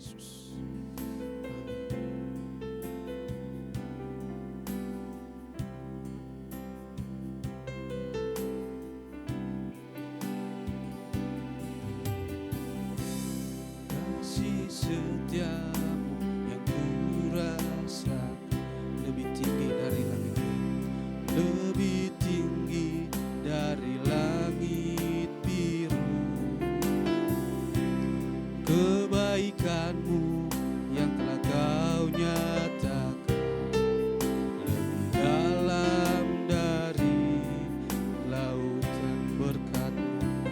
Yesus. Kasih setiamu yang kurasa lebih tinggi dari langit, lebih tinggi dari langit biru. Kebaikanmu yang telah kau nyatakan lebih dalam dari lautan berkat-Mu.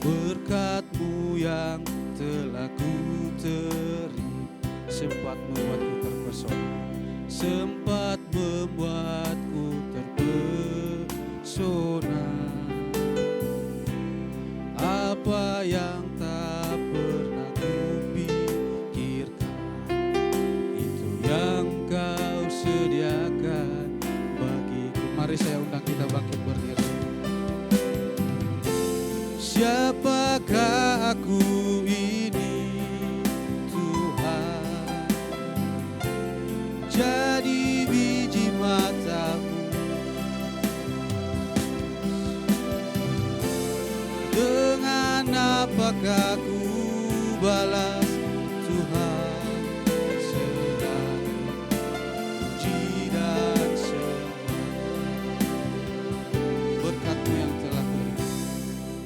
Berkat-Mu yang telah ku terima sempat membuatku terpesona, sempat membuatku terpesona. Apa yang tak pernah kupikirkan, itu yang Kau sediakan bagiku. Mari saya undang kita bangkit berdiri. Siapakah aku ini, Tuhan? Jadi biji mata-Mu. Dengan apakah ku balas, Tuhan, selain puji dan sembah. Berkat-Mu yang telah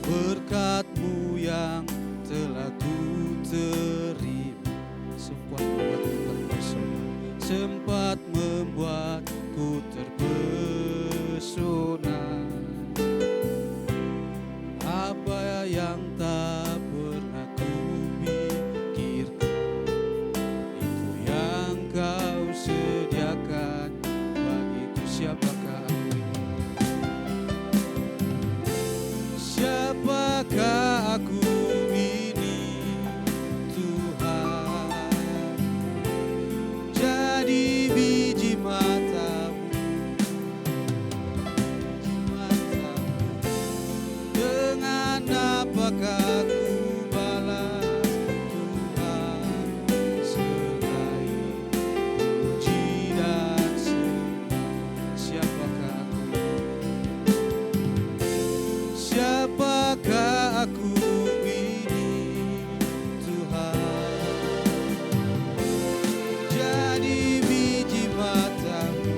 berkat-Mu yang telah ku terima sempat membuatku terpesona, sempat membuatku terpesona. Apa yang tak pernah kupikirkan, itu yang Kau sediakan bagiku. Siapakah aku ini? Siapakah aku ini, Tuhan? Jadi biji mata-Mu, dengan apakah ku balas, Tuhan, selain puji dan sembah. Siapakah aku ini? Siapakah aku ini, Tuhan? Jadi biji mata-Mu,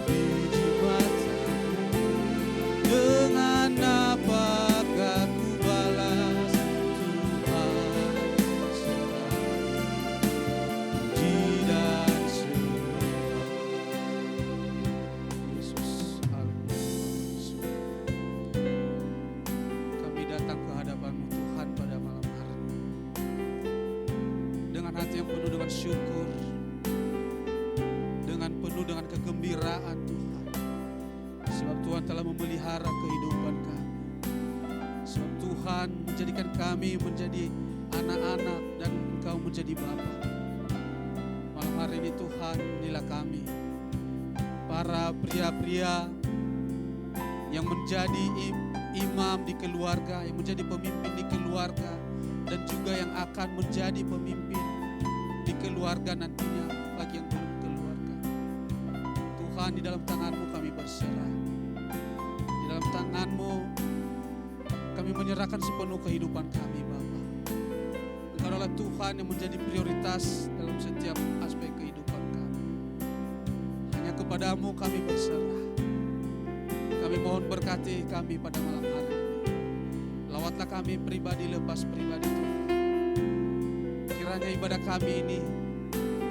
biji mata-Mu. Dengan apakah ku balas, Tuhan, selain puji dan sembah. Yesus, haleluya. Kami datang ke hadapan-Mu Tuhan pada malam hari ini dengan hati yang penuh dengan syukur, dengan penuh dengan kegembiraan Tuhan. Sebab Tuhan telah memelihara kehidupan kami. Sebab Tuhan menjadikan kami menjadi anak-anak dan Engkau menjadi Bapa. Malam hari ini Tuhan, inilah kami, para pria-pria yang menjadi imam di keluarga, yang menjadi pemimpin di keluarga, dan juga yang akan menjadi pemimpin di keluarga nantinya bagi yang belum keluarga. Tuhan, di dalam tangan-Mu kami berserah. Di dalam tangan-Mu kami menyerahkan sepenuh kehidupan kami, Bapa. Engkau adalah Tuhan yang menjadi prioritas dalam setiap aspek kehidupan kami. Hanya kepada-Mu kami berserah. Kami mohon berkati kami pada malam hari ini. Lawatlah kami pribadi lepas pribadi, Tuhan. Kiranya ibadah kami ini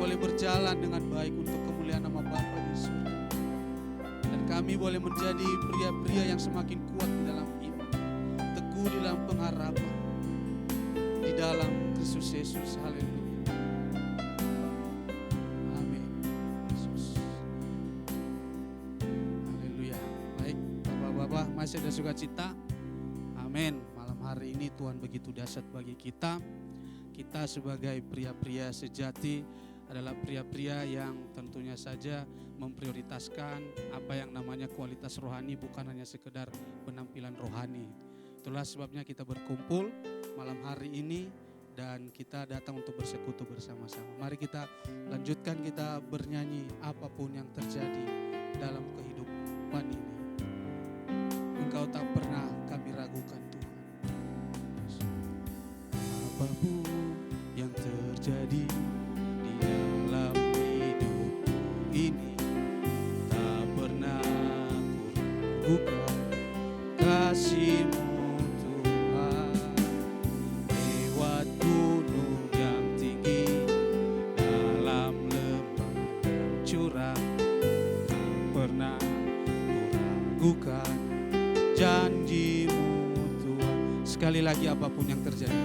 boleh berjalan dengan baik untuk kemuliaan nama Bapa di surga. Dan kami boleh menjadi pria-pria yang semakin kuat di dalam iman, teguh di dalam pengharapan, di dalam Kristus Yesus. Haleluya. Amin. Yesus. Haleluya. Baik, Bapak-bapak, masih ada sukacita? Amin. Malam hari ini Tuhan begitu dahsyat bagi kita. Kita sebagai pria-pria sejati adalah pria-pria yang tentunya saja memprioritaskan apa yang namanya kualitas rohani, bukan hanya sekedar penampilan rohani. Itulah sebabnya kita berkumpul malam hari ini dan kita datang untuk bersekutu bersama-sama. Mari kita lanjutkan, kita bernyanyi apapun yang terjadi dalam kehidupan ini. Engkau tak pernah kami ragukan Tuhan. Apapun yang terjadi di dalam hidup ini, tak pernah ku ragukan kasih-Mu Tuhan. Lewat gunung yang tinggi, dalam lembah yang curam, tak pernah ku ragukan janji-Mu Tuhan. Sekali lagi, apapun yang terjadi.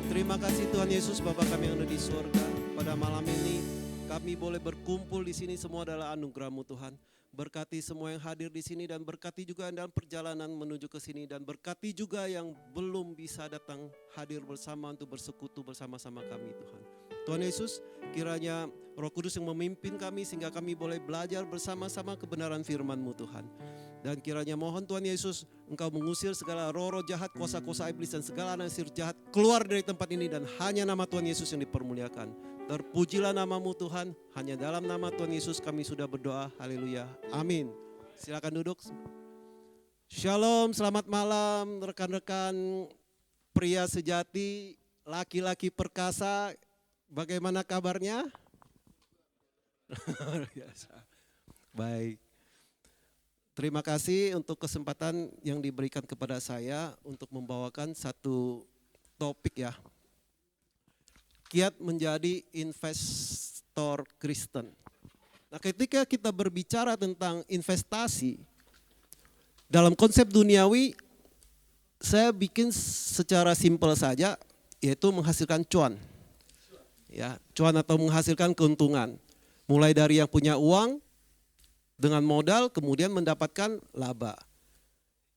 Terima kasih Tuhan Yesus, Bapa kami yang ada di surga. Pada malam ini kami boleh berkumpul di sini, semua adalah anugerah-Mu Tuhan. Berkati semua yang hadir di sini dan berkati juga dalam perjalanan menuju ke sini, dan berkati juga yang belum bisa datang hadir bersama untuk bersekutu bersama-sama kami Tuhan. Tuhan Yesus, kiranya Roh Kudus yang memimpin kami sehingga kami boleh belajar bersama-sama kebenaran firman-Mu Tuhan. Dan kiranya mohon Tuhan Yesus, Engkau mengusir segala roh-roh jahat, kuasa-kuasa iblis dan segala nasir jahat keluar dari tempat ini, dan hanya nama Tuhan Yesus yang dipermuliakan. Terpujilah nama-Mu Tuhan, hanya dalam nama Tuhan Yesus kami sudah berdoa, haleluya, amin. Silakan duduk. Shalom, selamat malam rekan-rekan pria sejati, laki-laki perkasa, bagaimana kabarnya? Biasa. Baik. Terima kasih untuk kesempatan yang diberikan kepada saya untuk membawakan satu topik ya. Kiat menjadi investor Kristen. Nah, ketika kita berbicara tentang investasi, dalam konsep duniawi, saya bikin secara simpel saja, yaitu menghasilkan cuan. Ya, cuan atau menghasilkan keuntungan. Mulai dari yang punya uang, dengan modal kemudian mendapatkan laba.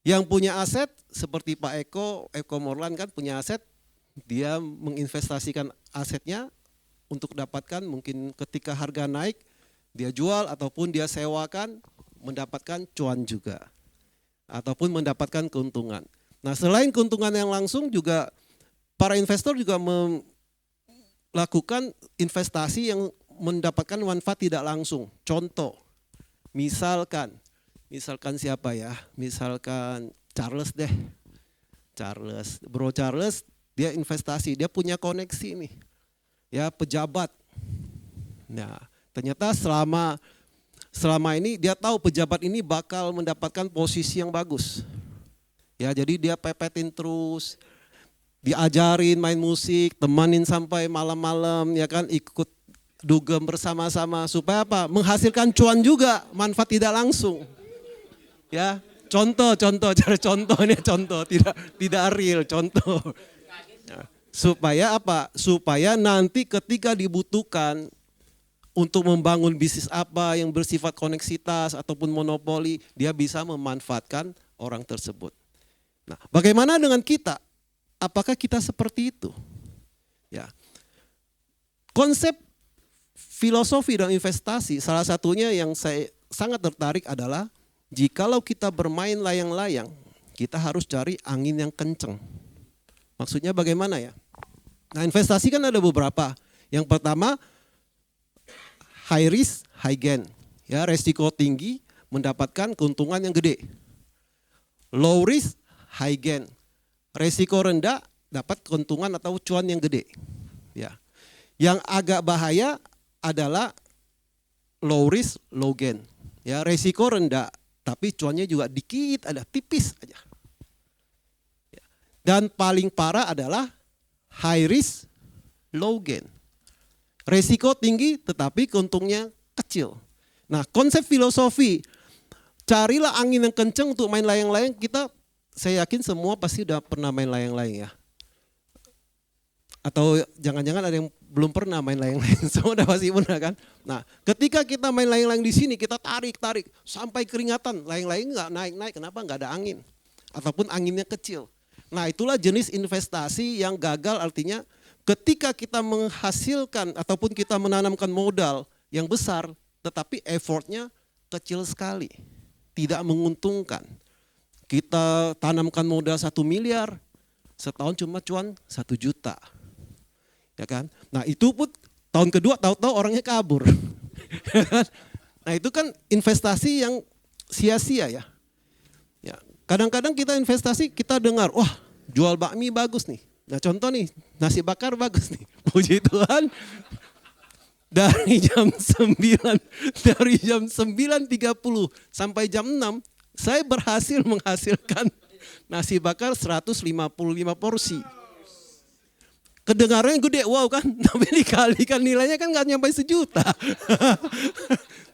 Yang punya aset seperti Pak Eko Morlan kan punya aset, dia menginvestasikan asetnya untuk dapatkan mungkin ketika harga naik, dia jual ataupun dia sewakan mendapatkan cuan juga. Ataupun mendapatkan keuntungan. Nah, selain keuntungan yang langsung juga para investor juga melakukan investasi yang mendapatkan manfaat tidak langsung. Contoh, misalkan siapa ya? Misalkan Charles deh. Bro Charles, dia investasi, dia punya koneksi nih. Ya, pejabat. Nah, ternyata selama ini dia tahu pejabat ini bakal mendapatkan posisi yang bagus. Ya, jadi dia pepetin terus, diajarin main musik, temanin sampai malam-malam, ya kan, ikut dugem bersama-sama supaya apa? Menghasilkan cuan juga, manfaat tidak langsung. Ya, cara contohnya contoh, tidak real, contoh. Ya, supaya apa? Supaya nanti ketika dibutuhkan untuk membangun bisnis apa yang bersifat koneksitas ataupun monopoli, dia bisa memanfaatkan orang tersebut. Nah, bagaimana dengan kita? Apakah kita seperti itu? Ya. Konsep filosofi dan investasi salah satunya yang saya sangat tertarik adalah jikalau kita bermain layang-layang, kita harus cari angin yang kenceng. Maksudnya bagaimana ya? Nah, investasi kan ada beberapa. Yang pertama, high risk, high gain. Ya, resiko tinggi mendapatkan keuntungan yang gede. Low risk, high gain. Resiko rendah dapat keuntungan atau cuan yang gede. Ya. Yang agak bahaya adalah low risk, low gain. Ya, resiko rendah tapi cuannya juga dikit, ada tipis aja. Ya. Dan paling parah adalah high risk, low gain. Resiko tinggi tetapi keuntungnya kecil. Nah, konsep filosofi carilah angin yang kenceng untuk main layang-layang, saya yakin semua pasti udah pernah main layang-layang ya. Atau jangan-jangan ada yang belum pernah main layang-layang, semua udah pasti pernah kan. Nah, ketika kita main layang-layang di sini, kita tarik sampai keringatan, layang-layang nggak naik-naik, kenapa? Nggak ada angin. Ataupun anginnya kecil. Nah, itulah jenis investasi yang gagal, artinya ketika kita menghasilkan ataupun kita menanamkan modal yang besar, tetapi effortnya kecil sekali, tidak menguntungkan. Kita tanamkan modal 1 miliar, setahun cuma cuan 1 juta. Ya kan? Nah, itu pun tahun kedua tahu-tahu orangnya kabur. Nah, itu kan investasi yang sia-sia ya. Ya, kadang-kadang kita investasi, kita dengar, wah, jual bakmi bagus nih. Nah, contoh nih, nasi bakar bagus nih. Puji Tuhan. Dari jam 9:30 sampai jam 6 saya berhasil menghasilkan nasi bakar 155 porsi. Kedengarannya gede, wow kan, tapi dikalikan nilainya kan nggak nyampe 1 juta.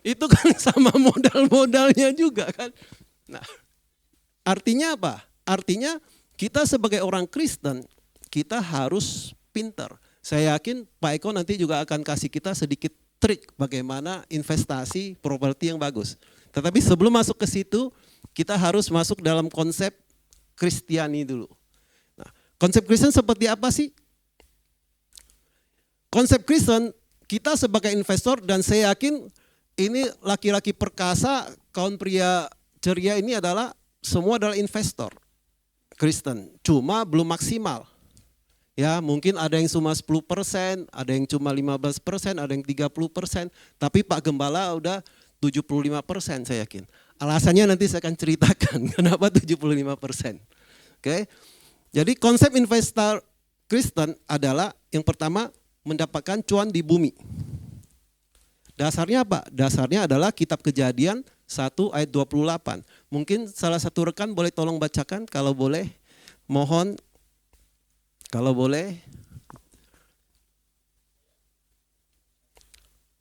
Itu kan sama modal-modalnya juga kan. Nah, artinya apa? Artinya kita sebagai orang Kristen, kita harus pintar. Saya yakin Pak Eko nanti juga akan kasih kita sedikit trik bagaimana investasi properti yang bagus. Tetapi sebelum masuk ke situ, kita harus masuk dalam konsep Kristiani dulu. Nah, konsep Kristen seperti apa sih? Konsep Kristen, kita sebagai investor, dan saya yakin ini laki-laki perkasa, kaum pria ceria ini adalah semua adalah investor Kristen, cuma belum maksimal. Ya, mungkin ada yang cuma 10%, ada yang cuma 15%, ada yang 30%, tapi Pak Gembala udah 75% saya yakin. Alasannya nanti saya akan ceritakan kenapa 75%. Oke. Jadi konsep investor Kristen adalah yang pertama mendapatkan cuan di bumi. Dasarnya apa? Dasarnya adalah Kitab Kejadian 1 ayat 28. Mungkin salah satu rekan boleh tolong bacakan kalau boleh. Mohon kalau boleh.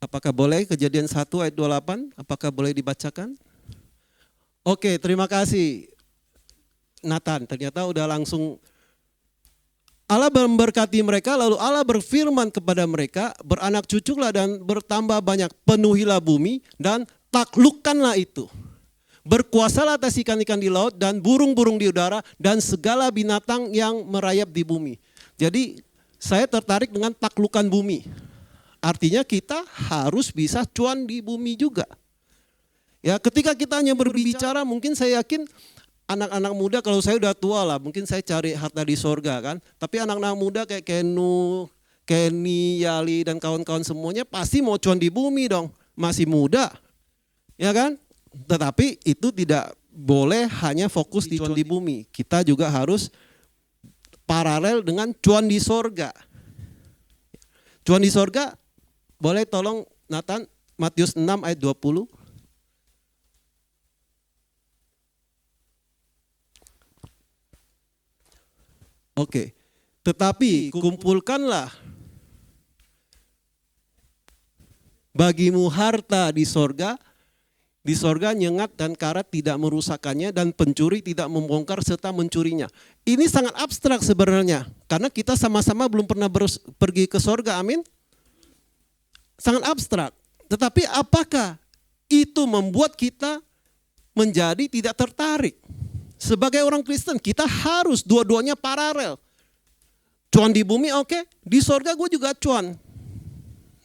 Apakah boleh Kejadian 1 ayat 28? Apakah boleh dibacakan? Oke, terima kasih Nathan. Ternyata udah langsung. Allah memberkati mereka, lalu Allah berfirman kepada mereka, beranak cuculah dan bertambah banyak, penuhilah bumi dan taklukkanlah itu. Berkuasalah atas ikan-ikan di laut dan burung-burung di udara dan segala binatang yang merayap di bumi. Jadi saya tertarik dengan taklukan bumi. Artinya kita harus bisa cuan di bumi juga. Ya, ketika kita hanya berbicara, mungkin saya yakin anak-anak muda, kalau saya udah tua lah, mungkin saya cari harta di sorga kan. Tapi anak-anak muda kayak Kenny, Yali dan kawan-kawan semuanya pasti mau cuan di bumi dong. Masih muda, ya kan? Tetapi itu tidak boleh hanya fokus di cuan di bumi. Kita juga harus paralel dengan cuan di sorga. Cuan di sorga, boleh tolong Nathan, Matius 6 ayat 20. Oke. Tetapi kumpulkanlah bagimu harta di sorga nyengat dan karat tidak merusakkannya dan pencuri tidak membongkar serta mencurinya. Ini sangat abstrak sebenarnya karena kita sama-sama belum pernah pergi ke sorga, amin. Sangat abstrak. Tetapi apakah itu membuat kita menjadi tidak tertarik? Sebagai orang Kristen kita harus dua-duanya paralel. Cuan di bumi oke, di sorga gue juga cuan.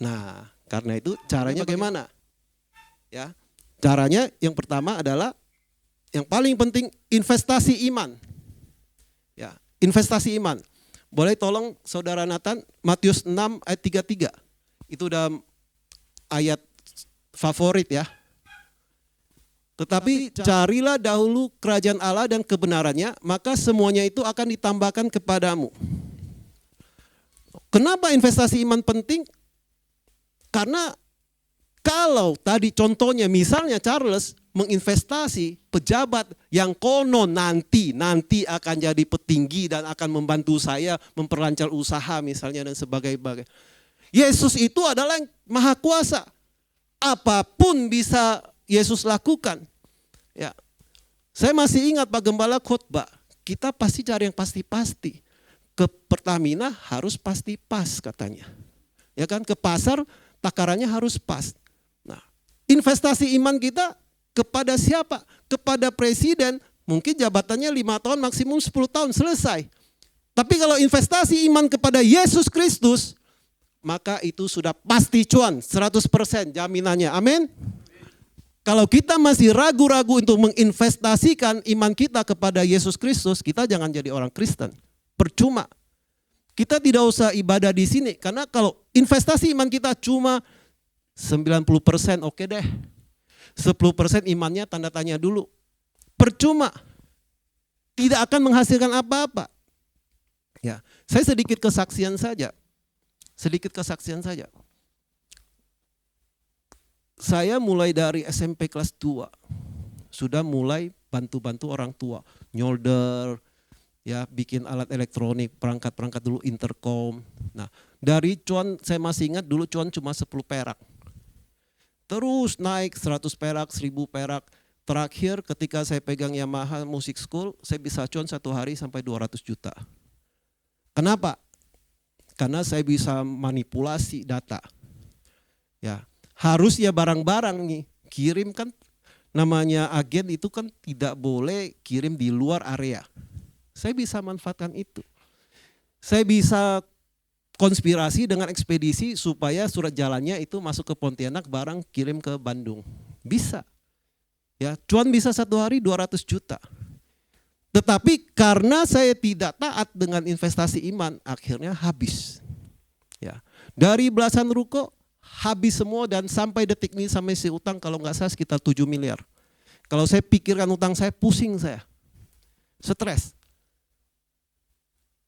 Nah, karena itu caranya bagaimana? Ya, caranya yang pertama adalah yang paling penting investasi iman. Ya, investasi iman. Boleh tolong Saudara Nathan Matius 6 ayat 33. Itu udah ayat favorit ya. Tetapi carilah dahulu kerajaan Allah dan kebenarannya, maka semuanya itu akan ditambahkan kepadamu. Kenapa investasi iman penting? Karena kalau tadi contohnya misalnya Charles menginvestasi pejabat yang konon nanti akan jadi petinggi dan akan membantu saya memperlancar usaha misalnya dan sebagainya. Yesus itu adalah yang maha kuasa. Apapun bisa Yesus lakukan. Ya. Saya masih ingat Pak Gembala khotbah, kita pasti cari yang pasti-pasti. Ke Pertamina harus pasti pas katanya. Ya kan, ke pasar takarannya harus pas. Nah, investasi iman kita kepada siapa? Kepada presiden, mungkin jabatannya 5 tahun maksimum 10 tahun selesai. Tapi kalau investasi iman kepada Yesus Kristus, maka itu sudah pasti cuan 100% jaminannya. Amin. Kalau kita masih ragu-ragu untuk menginvestasikan iman kita kepada Yesus Kristus, kita jangan jadi orang Kristen. Percuma. Kita tidak usah ibadah di sini. Karena kalau investasi iman kita cuma 90% oke deh. 10% imannya tanda tanya dulu. Percuma. Tidak akan menghasilkan apa-apa. Ya, saya sedikit kesaksian saja. Saya mulai dari SMP kelas 2. Sudah mulai bantu-bantu orang tua. Nyolder, ya bikin alat elektronik, perangkat-perangkat dulu intercom. Nah, dari cuan saya masih ingat dulu cuan cuma 10 perak. Terus naik 100 perak, 1000 perak. Terakhir ketika saya pegang Yamaha Music School, saya bisa cuan satu hari sampai 200 juta. Kenapa? Karena saya bisa manipulasi data. Ya, harus ya barang-barang nih, kirim kan namanya agen itu kan tidak boleh kirim di luar area. Saya bisa manfaatkan itu. Saya bisa konspirasi dengan ekspedisi supaya surat jalannya itu masuk ke Pontianak, barang kirim ke Bandung. Bisa. Ya, cuan bisa satu hari 200 juta. Tetapi karena saya tidak taat dengan investasi iman, akhirnya habis. Ya, dari belasan ruko habis semua dan sampai detik ini sampai si utang kalau nggak salah sekitar 7 miliar. Kalau saya pikirkan utang saya, pusing saya. Stres.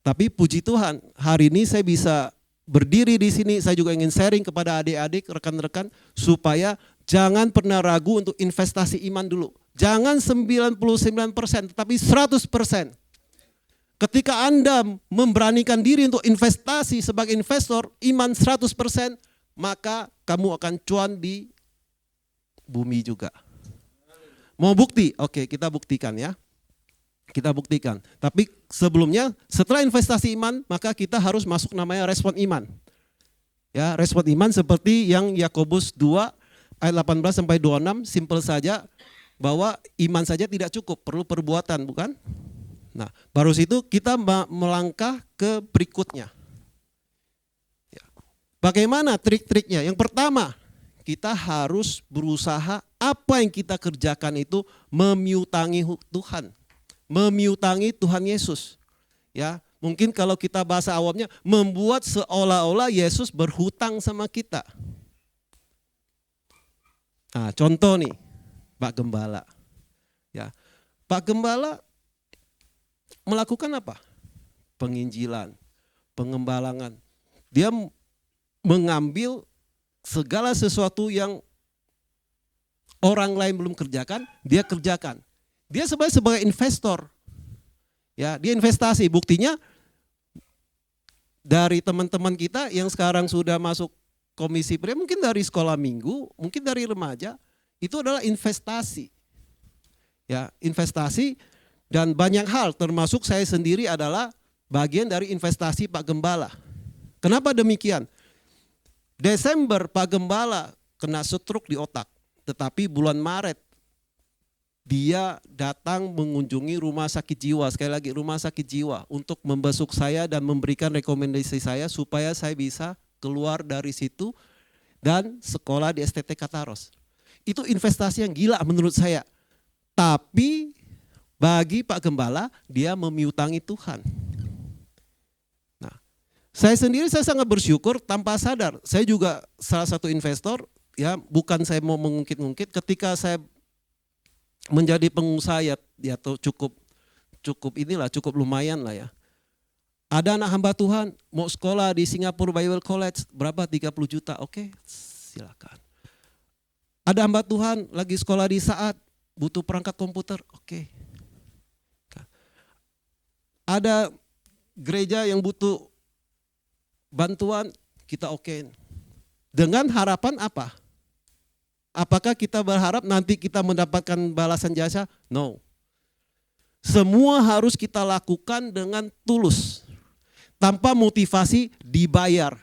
Tapi puji Tuhan, hari ini saya bisa berdiri di sini, saya juga ingin sharing kepada adik-adik, rekan-rekan, supaya jangan pernah ragu untuk investasi iman dulu. Jangan 99%, tetapi 100%. Ketika Anda memberanikan diri untuk investasi sebagai investor, iman 100%, maka kamu akan cuan di bumi juga. Mau bukti? Oke, kita buktikan ya. Kita buktikan. Tapi sebelumnya setelah investasi iman maka kita harus masuk namanya respon iman. Ya, respon iman seperti yang Yakobus 2 ayat 18 sampai 26, simpel saja bahwa iman saja tidak cukup, perlu perbuatan, bukan? Nah, baru situ kita melangkah ke berikutnya. Ya. Bagaimana trik-triknya? Yang pertama, kita harus berusaha apa yang kita kerjakan itu memiutangi Tuhan. Memiutangi Tuhan Yesus. Ya, mungkin kalau kita bahasa awamnya membuat seolah-olah Yesus berhutang sama kita. Nah, contoh nih, Pak Gembala. Ya, Pak Gembala melakukan apa? Penginjilan, pengembalangan. Dia mengambil segala sesuatu yang orang lain belum kerjakan, dia kerjakan. Dia sebagai investor. Ya, dia investasi. Buktinya dari teman-teman kita yang sekarang sudah masuk komisi pria, mungkin dari sekolah minggu, mungkin dari remaja, itu adalah investasi. Ya, investasi dan banyak hal termasuk saya sendiri adalah bagian dari investasi Pak Gembala. Kenapa demikian? Desember Pak Gembala kena stroke di otak, tetapi bulan Maret dia datang mengunjungi rumah sakit jiwa, sekali lagi rumah sakit jiwa, untuk membesuk saya dan memberikan rekomendasi saya supaya saya bisa keluar dari situ dan sekolah di STT Kataros. Itu investasi yang gila menurut saya. Tapi bagi Pak Gembala, dia memiutangi Tuhan. Nah, saya sendiri saya sangat bersyukur tanpa sadar. Saya juga salah satu investor, ya bukan saya mau mengungkit-ungkit. Ketika saya menjadi pengusaha ya cukup lumayan lah ya. Ada anak hamba Tuhan mau sekolah di Singapore Bible College, berapa? 30 juta. Oke, silakan. Ada hamba Tuhan lagi sekolah di Saat, butuh perangkat komputer, oke. Ada gereja yang butuh bantuan, kita okein. Dengan harapan apa? Apakah kita berharap nanti kita mendapatkan balasan jasa? No. Semua harus kita lakukan dengan tulus. Tanpa motivasi dibayar.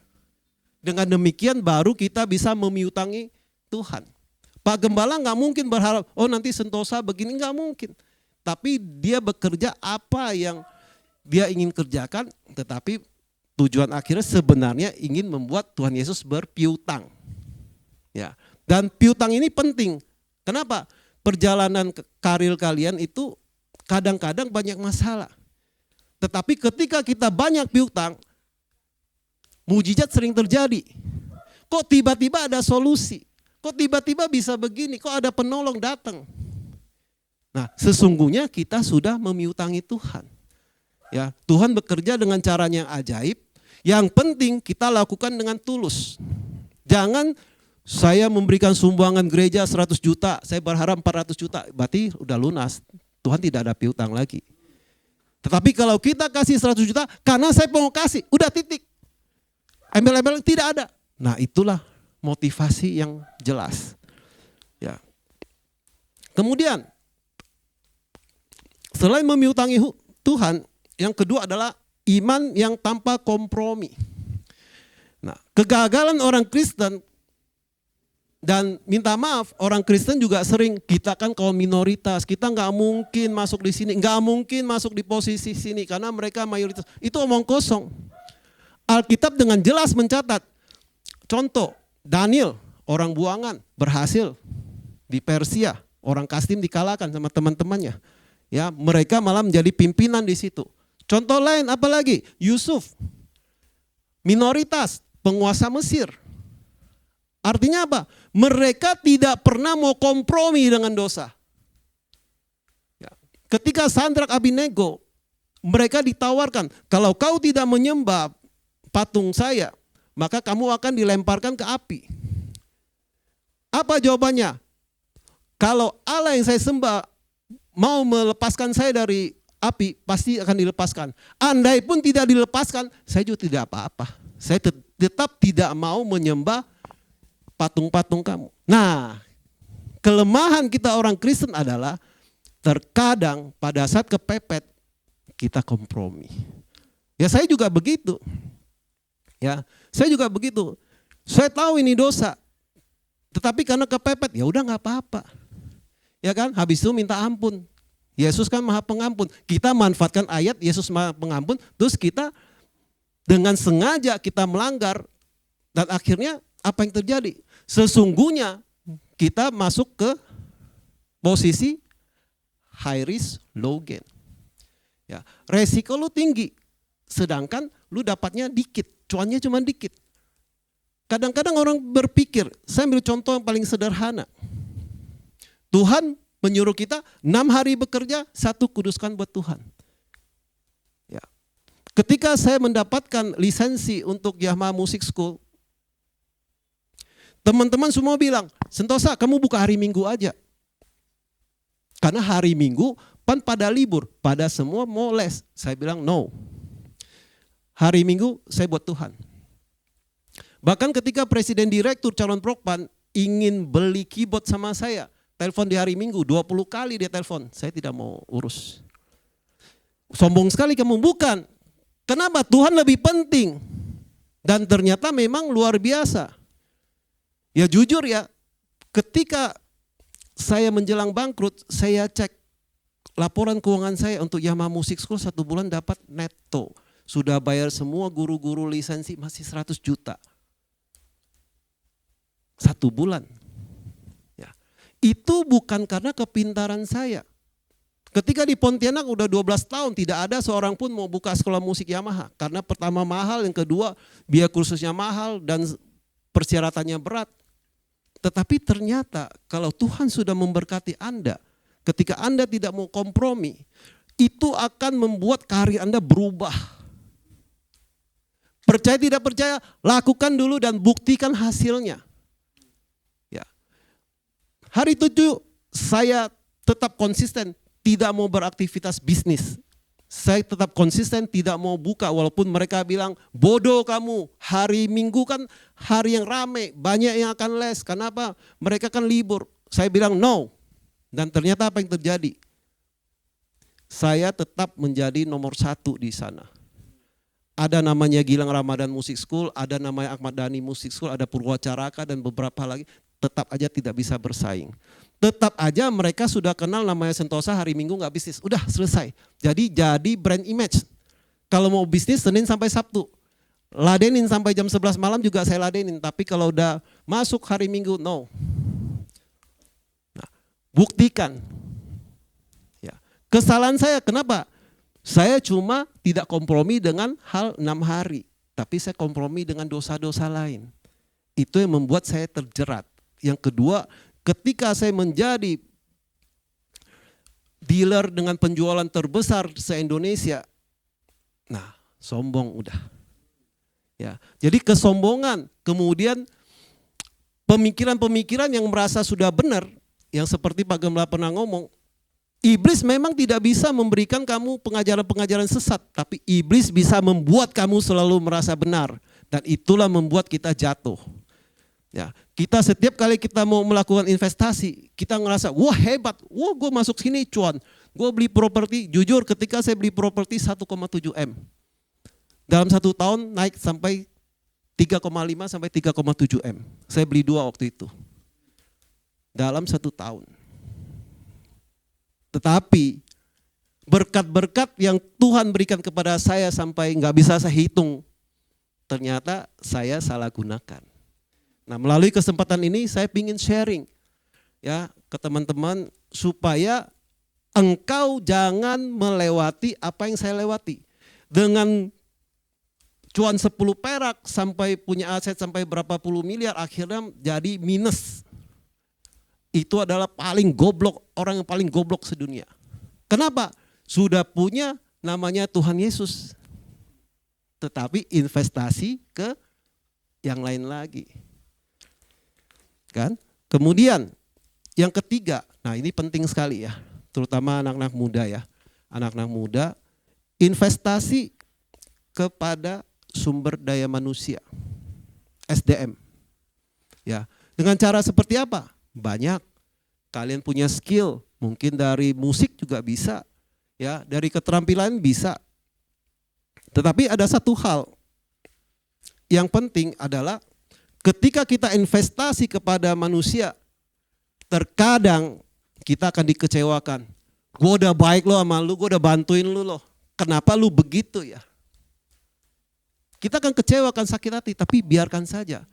Dengan demikian baru kita bisa memiutangi Tuhan. Pak Gembala nggak mungkin berharap, oh nanti Sentosa begini, nggak mungkin. Tapi dia bekerja apa yang dia ingin kerjakan, tetapi tujuan akhirnya sebenarnya ingin membuat Tuhan Yesus berpiutang. Ya. Dan piutang ini penting. Kenapa? Perjalanan karir kalian itu kadang-kadang banyak masalah. Tetapi ketika kita banyak piutang, mujizat sering terjadi. Kok tiba-tiba ada solusi? Kok tiba-tiba bisa begini? Kok ada penolong datang? Nah, sesungguhnya kita sudah memiutangi Tuhan. Ya, Tuhan bekerja dengan caranya yang ajaib. Yang penting kita lakukan dengan tulus. Jangan saya memberikan sumbangan gereja 100 juta, saya berharap 400 juta, berarti udah lunas. Tuhan tidak ada piutang lagi. Tetapi kalau kita kasih 100 juta, karena saya mau kasih, udah titik. Embel-embel tidak ada. Nah, itulah motivasi yang jelas. Ya. Kemudian selain memiutangi Tuhan, yang kedua adalah iman yang tanpa kompromi. Nah, kegagalan orang Kristen, dan minta maaf, orang Kristen juga sering, kita kan kaum minoritas, kita nggak mungkin masuk di sini, nggak mungkin masuk di posisi sini karena mereka mayoritas. Itu omong kosong. Alkitab dengan jelas mencatat. Contoh, Daniel, orang buangan, berhasil di Persia, orang Kastim dikalahkan sama teman-temannya. Ya, mereka malah menjadi pimpinan di situ. Contoh lain apalagi? Yusuf, minoritas, penguasa Mesir. Artinya apa? Mereka tidak pernah mau kompromi dengan dosa. Ya. Ketika Sadrak Abednego, mereka ditawarkan, kalau kau tidak menyembah patung saya, maka kamu akan dilemparkan ke api. Apa jawabannya? Kalau Allah yang saya sembah mau melepaskan saya dari api, pasti akan dilepaskan. Andai pun tidak dilepaskan, saya juga tidak apa-apa. Saya tetap tidak mau menyembah patung-patung kamu. Nah, kelemahan kita orang Kristen adalah terkadang pada saat kepepet kita kompromi. Ya, saya juga begitu. Ya, saya juga begitu. Saya tahu ini dosa, tetapi karena kepepet, ya udah nggak apa-apa. Ya kan, habis itu minta ampun. Yesus kan maha pengampun. Kita manfaatkan ayat Yesus maha pengampun, terus kita dengan sengaja kita melanggar, dan akhirnya apa yang terjadi? Sesungguhnya kita masuk ke posisi high risk, low gain. Ya, resiko lu tinggi, sedangkan lu dapatnya dikit, cuannya cuma dikit. Kadang-kadang orang berpikir, saya ambil contoh yang paling sederhana. Tuhan menyuruh kita 6 hari bekerja, 1 kuduskan buat Tuhan. Ya. Ketika saya mendapatkan lisensi untuk Yamaha Music School, teman-teman semua bilang, Sentosa kamu buka hari Minggu aja. Karena hari Minggu pada libur, pada semua mau les. Saya bilang no. hari Minggu saya buat Tuhan. Bahkan ketika Presiden Direktur calon Prokpan ingin beli keyboard sama saya, telepon di hari Minggu 20 kali dia telepon, saya tidak mau urus. Sombong sekali kamu, bukan. Kenapa? Tuhan lebih penting. Dan ternyata memang luar biasa. Ya jujur ya, ketika saya menjelang bangkrut, saya cek laporan keuangan saya untuk Yamaha Music School 1 bulan dapat neto. Sudah bayar semua guru-guru lisensi masih 100 juta. 1 bulan. Ya. Itu bukan karena kepintaran saya. Ketika di Pontianak udah 12 tahun tidak ada seorang pun mau buka sekolah musik Yamaha. Karena pertama mahal, yang kedua biaya kursusnya mahal dan persyaratannya berat. Tetapi ternyata kalau Tuhan sudah memberkati Anda, ketika Anda tidak mau kompromi, itu akan membuat karir Anda berubah. Percaya tidak percaya, lakukan dulu dan buktikan hasilnya. Ya. Hari 7 saya tetap konsisten tidak mau beraktivitas bisnis. Saya tetap konsisten tidak mau buka walaupun mereka bilang bodoh kamu, hari Minggu kan hari yang rame, banyak yang akan les. Kenapa? Mereka kan libur. Saya bilang no. Dan ternyata apa yang terjadi? Saya tetap menjadi nomor 1 di sana. Ada namanya Gilang Ramadan Music School, ada namanya Ahmad Dhani Music School, ada Purwacaraka dan beberapa lagi. Tetap aja tidak bisa bersaing. Tetap aja mereka sudah kenal namanya Sentosa, hari Minggu nggak bisnis. Udah selesai. Jadi brand image. Kalau mau bisnis Senin sampai Sabtu. Ladenin sampai jam 11 malam juga saya ladenin. Tapi kalau udah masuk hari Minggu, no. Nah, buktikan. Ya. Kesalahan saya kenapa? Saya cuma tidak kompromi dengan hal 6 hari. Tapi saya kompromi dengan dosa-dosa lain. Itu yang membuat saya terjerat. Yang kedua, ketika saya menjadi dealer dengan penjualan terbesar se-Indonesia, nah sombong udah. Ya, jadi kesombongan, kemudian pemikiran-pemikiran yang merasa sudah benar, yang seperti Pak Gemla pernah ngomong, iblis memang tidak bisa memberikan kamu pengajaran-pengajaran sesat, tapi iblis bisa membuat kamu selalu merasa benar, dan itulah membuat kita jatuh. Ya, kita setiap kali kita mau melakukan investasi, kita ngerasa, wah hebat, wah gue masuk sini cuan, gue beli properti, jujur ketika saya beli properti 1,7 M. Dalam 1 tahun naik sampai 3,5 sampai 3,7 M. Saya beli 2 waktu itu. Dalam 1 tahun. Tetapi berkat-berkat yang Tuhan berikan kepada saya sampai nggak bisa saya hitung, ternyata saya salah gunakan. Nah, melalui kesempatan ini saya ingin sharing ya ke teman-teman supaya engkau jangan melewati apa yang saya lewati. Dengan cuan 10 perak sampai punya aset sampai berapa puluh miliar akhirnya jadi minus. Itu adalah paling goblok, orang yang paling goblok sedunia. Kenapa? Sudah punya namanya Tuhan Yesus. Tetapi investasi ke yang lain lagi. Kan? Kemudian yang ketiga, nah ini penting sekali ya, terutama anak-anak muda ya. Anak-anak muda, investasi kepada sumber daya manusia, SDM. Ya, dengan cara seperti apa? Banyak. Kalian punya skill, mungkin dari musik juga bisa, ya, dari keterampilan bisa. Tetapi ada satu hal yang penting adalah ketika kita investasi kepada manusia, terkadang kita akan dikecewakan. Gue udah baik lo sama lu, gue udah bantuin lu loh. Kenapa lu begitu ya? Kita akan kecewakan, sakit hati, tapi biarkan saja.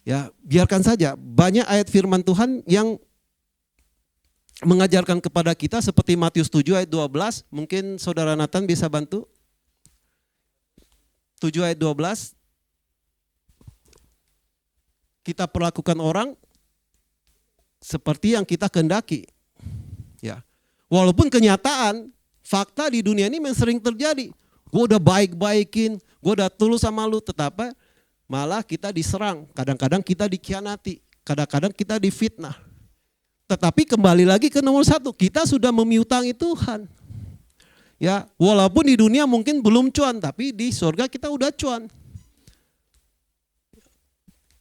Ya, biarkan saja. Banyak ayat firman Tuhan yang mengajarkan kepada kita seperti Matius 7 ayat 12. Mungkin saudara Nathan bisa bantu. 7 ayat 12. Kita perlakukan orang seperti yang kita kehendaki. Ya. Walaupun kenyataan, fakta di dunia ini memang sering terjadi. Gue udah baik-baikin, gue udah tulus sama lu, tetapi malah kita diserang. Kadang-kadang kita dikhianati, kadang-kadang kita difitnah. Tetapi kembali lagi ke nomor 1, kita sudah memiutangi Tuhan. Ya, walaupun di dunia mungkin belum cuan, tapi di surga kita udah cuan.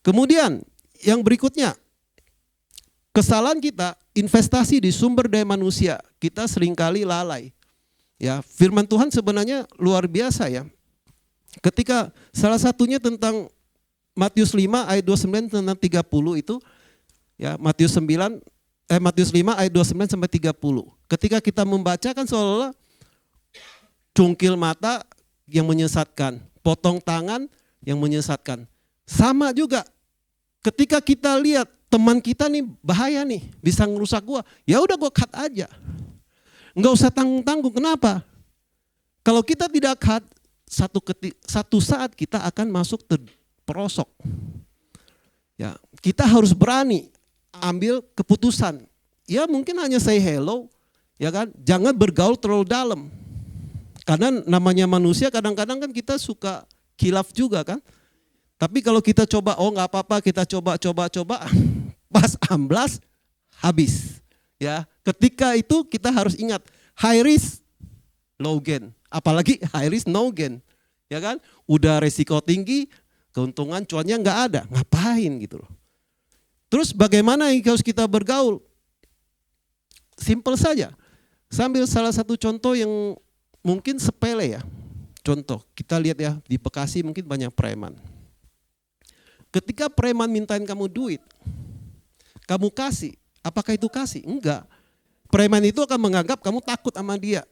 Kemudian yang berikutnya, kesalahan kita investasi di sumber daya manusia, kita seringkali lalai. Ya, firman Tuhan sebenarnya luar biasa ya. Ketika salah satunya tentang Matius 5 ayat 29 tentang 30 itu, ya Matius 5 ayat 29 sampai 30. Ketika kita membaca kan seolah-olah cungkil mata yang menyesatkan, potong tangan yang menyesatkan. Sama juga ketika kita lihat teman kita nih bahaya nih, bisa ngerusak gua, ya udah gua cut aja. Enggak usah tanggung-tanggung. Kenapa? Kalau kita tidak cut, satu saat kita akan masuk terperosok. Ya, kita harus berani ambil keputusan. Ya mungkin hanya say hello, ya kan? Jangan bergaul terlalu dalam. Karena namanya manusia kadang-kadang kan kita suka khilaf juga kan. Tapi kalau kita coba, oh nggak apa-apa, kita coba, pas amblas habis. Ya, ketika itu kita harus ingat high risk, low gain. Apalagi high risk, no gain. Ya kan, udah resiko tinggi, keuntungan cuannya nggak ada, ngapain gitu loh. Terus bagaimana yang harus kita bergaul? Simple saja. Sambil salah satu contoh yang mungkin sepele ya. Contoh, kita lihat ya di Bekasi mungkin banyak preman. Ketika preman mintain kamu duit, kamu kasih, apakah itu kasih? Enggak. Preman itu akan menganggap kamu takut sama dia.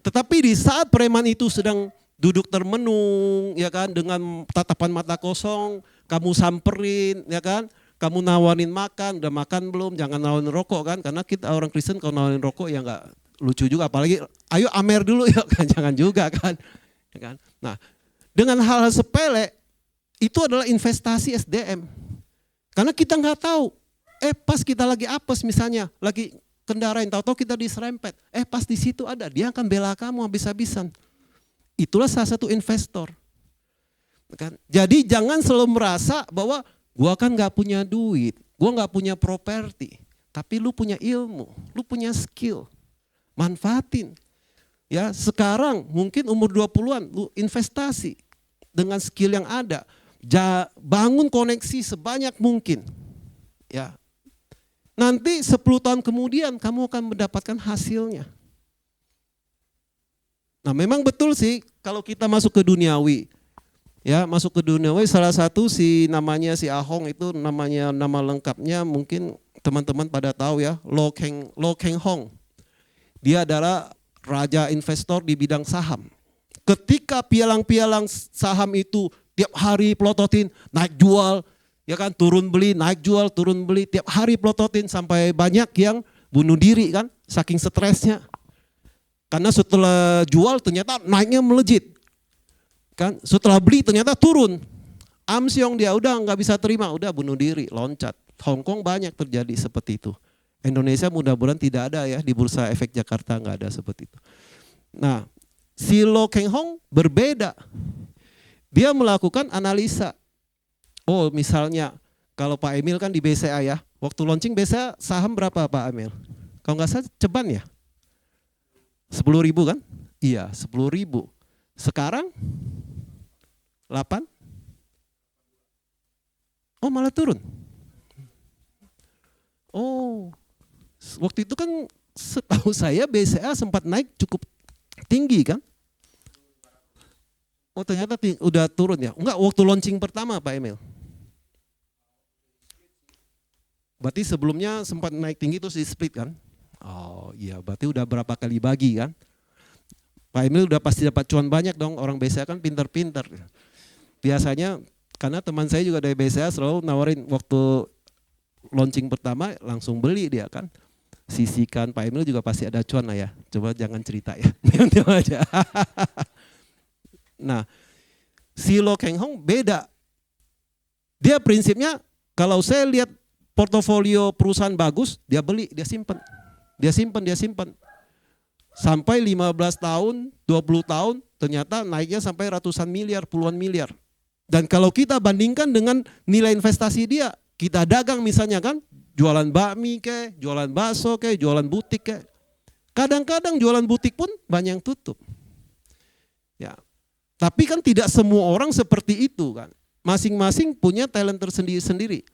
Tetapi di saat preman itu sedang duduk termenung, ya kan, dengan tatapan mata kosong, kamu samperin, ya kan, kamu nawarin makan, udah makan belum? Jangan nawarin rokok kan, karena kita orang Kristen kalau nawarin rokok ya enggak lucu juga, apalagi ayo amer dulu ya kan, jangan juga kan. Ya kan? Nah, dengan hal-hal sepele itu adalah investasi SDM. Karena kita nggak tahu, pas kita lagi apes misalnya, lagi kendarain, tahu-tahu kita diserempet, pas di situ ada, dia akan bela kamu habis-habisan. Itulah salah satu investor. Kan? Jadi jangan selalu merasa bahwa gua kan nggak punya duit, gua nggak punya properti, tapi lu punya ilmu, lu punya skill. Manfaatin. Ya, sekarang mungkin umur 20-an lu investasi dengan skill yang ada. Bangun koneksi sebanyak mungkin. Ya. Nanti 10 tahun kemudian kamu akan mendapatkan hasilnya. Nah, memang betul sih kalau kita masuk ke duniawi. Ya, masuk ke duniawi salah satu namanya si Ahong itu namanya nama lengkapnya mungkin teman-teman pada tahu ya, Lo Keng Hong. Dia adalah raja investor di bidang saham. Ketika pialang-pialang saham itu tiap hari pelototin, naik jual, ya kan, turun beli, naik jual, turun beli, tiap hari pelototin sampai banyak yang bunuh diri kan, saking stresnya. Karena setelah jual ternyata naiknya melejit. Kan, setelah beli ternyata turun. Amsyong dia udah nggak bisa terima, udah bunuh diri, loncat. Hong Kong banyak terjadi seperti itu. Indonesia mudah-mudahan tidak ada ya, di Bursa Efek Jakarta nggak ada seperti itu. Nah, si Lo Keng Hong berbeda. Dia melakukan analisa. Oh misalnya kalau Pak Emil kan di BCA ya, waktu launching BCA saham berapa Pak Emil? Kalau nggak salah ceban ya? 10.000 kan? Iya 10.000. Sekarang 8? Oh malah turun. Oh, waktu itu kan setahu saya BCA sempat naik cukup tinggi kan? Oh ternyata udah turun ya? Enggak, waktu launching pertama Pak Emil. Berarti sebelumnya sempat naik tinggi terus di split kan? Oh iya, berarti udah berapa kali bagi kan? Pak Emil udah pasti dapat cuan banyak dong, orang BCA kan pinter-pinter. Biasanya karena teman saya juga dari BCA selalu nawarin waktu launching pertama langsung beli dia kan. Sisihkan, Pak Emil juga pasti ada cuan lah ya. Coba jangan cerita ya. Diam aja. Nah, si Lo Keng Hong beda. Dia prinsipnya kalau saya lihat portofolio perusahaan bagus, dia beli, dia simpan. Dia simpan. Sampai 15 tahun, 20 tahun, ternyata naiknya sampai ratusan miliar, puluhan miliar. Dan kalau kita bandingkan dengan nilai investasi dia, kita dagang misalnya kan, jualan bakmi ke, jualan bakso ke, jualan butik ke. Kadang-kadang jualan butik pun banyak yang tutup. Ya. Tapi kan tidak semua orang seperti itu kan. Masing-masing punya talent tersendiri-sendiri.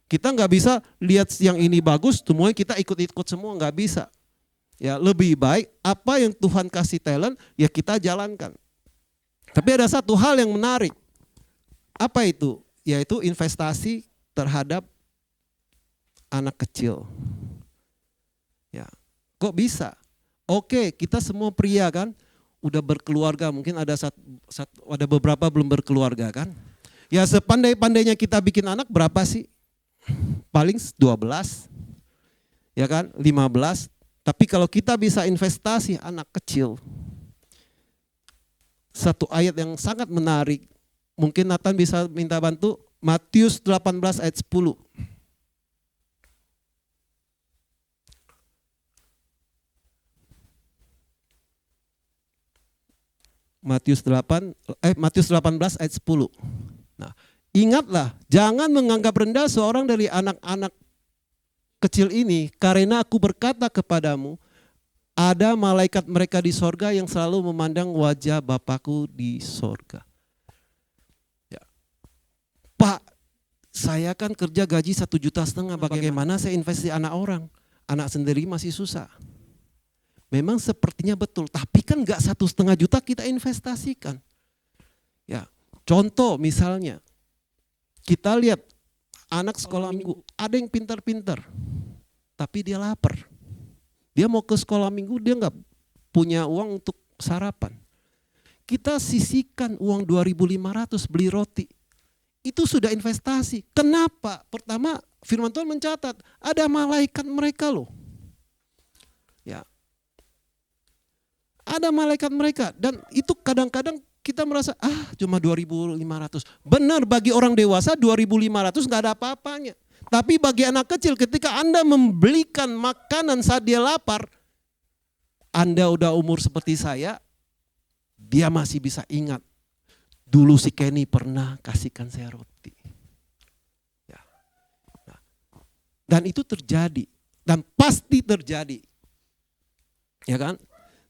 Kita nggak bisa lihat yang ini bagus, semuanya kita ikut-ikut semua, nggak bisa. Ya, lebih baik apa yang Tuhan kasih talent ya kita jalankan. Tapi ada satu hal yang menarik. Apa itu? Yaitu investasi terhadap anak kecil. Ya, kok bisa? Oke, kita semua pria kan, udah berkeluarga, mungkin ada beberapa belum berkeluarga kan. Ya sepandai-pandainya kita bikin anak berapa sih? Paling 12, ya kan, 15. Tapi kalau kita bisa investasi anak kecil, satu ayat yang sangat menarik, mungkin Nathan bisa minta bantu, Matius 18 ayat 10. Matius 18 ayat 10. Nah, ingatlah, jangan menganggap rendah seorang dari anak-anak kecil ini, karena aku berkata kepadamu, ada malaikat mereka di sorga yang selalu memandang wajah Bapakku di sorga. Ya. Pak, saya kan kerja gaji 1,5 juta, bagaimana saya investasi anak orang? Anak sendiri masih susah. Memang sepertinya betul, tapi kan gak 1,5 juta kita investasikan. Ya, contoh misalnya, kita lihat anak sekolah minggu, ada yang pintar-pintar, tapi dia lapar. Dia mau ke sekolah minggu, dia gak punya uang untuk sarapan. Kita sisihkan uang 2.500 beli roti. Itu sudah investasi. Kenapa? Pertama, firman Tuhan mencatat, ada malaikat mereka loh. Ya. Ada malaikat mereka, dan itu kadang-kadang kita merasa cuma 2.500. Benar, bagi orang dewasa 2.500 gak ada apa-apanya. Tapi bagi anak kecil, ketika Anda membelikan makanan saat dia lapar, Anda udah umur seperti saya, dia masih bisa ingat. Dulu si Kenny pernah kasihkan saya roti. Ya. Nah. Dan itu terjadi, dan pasti terjadi. Ya kan?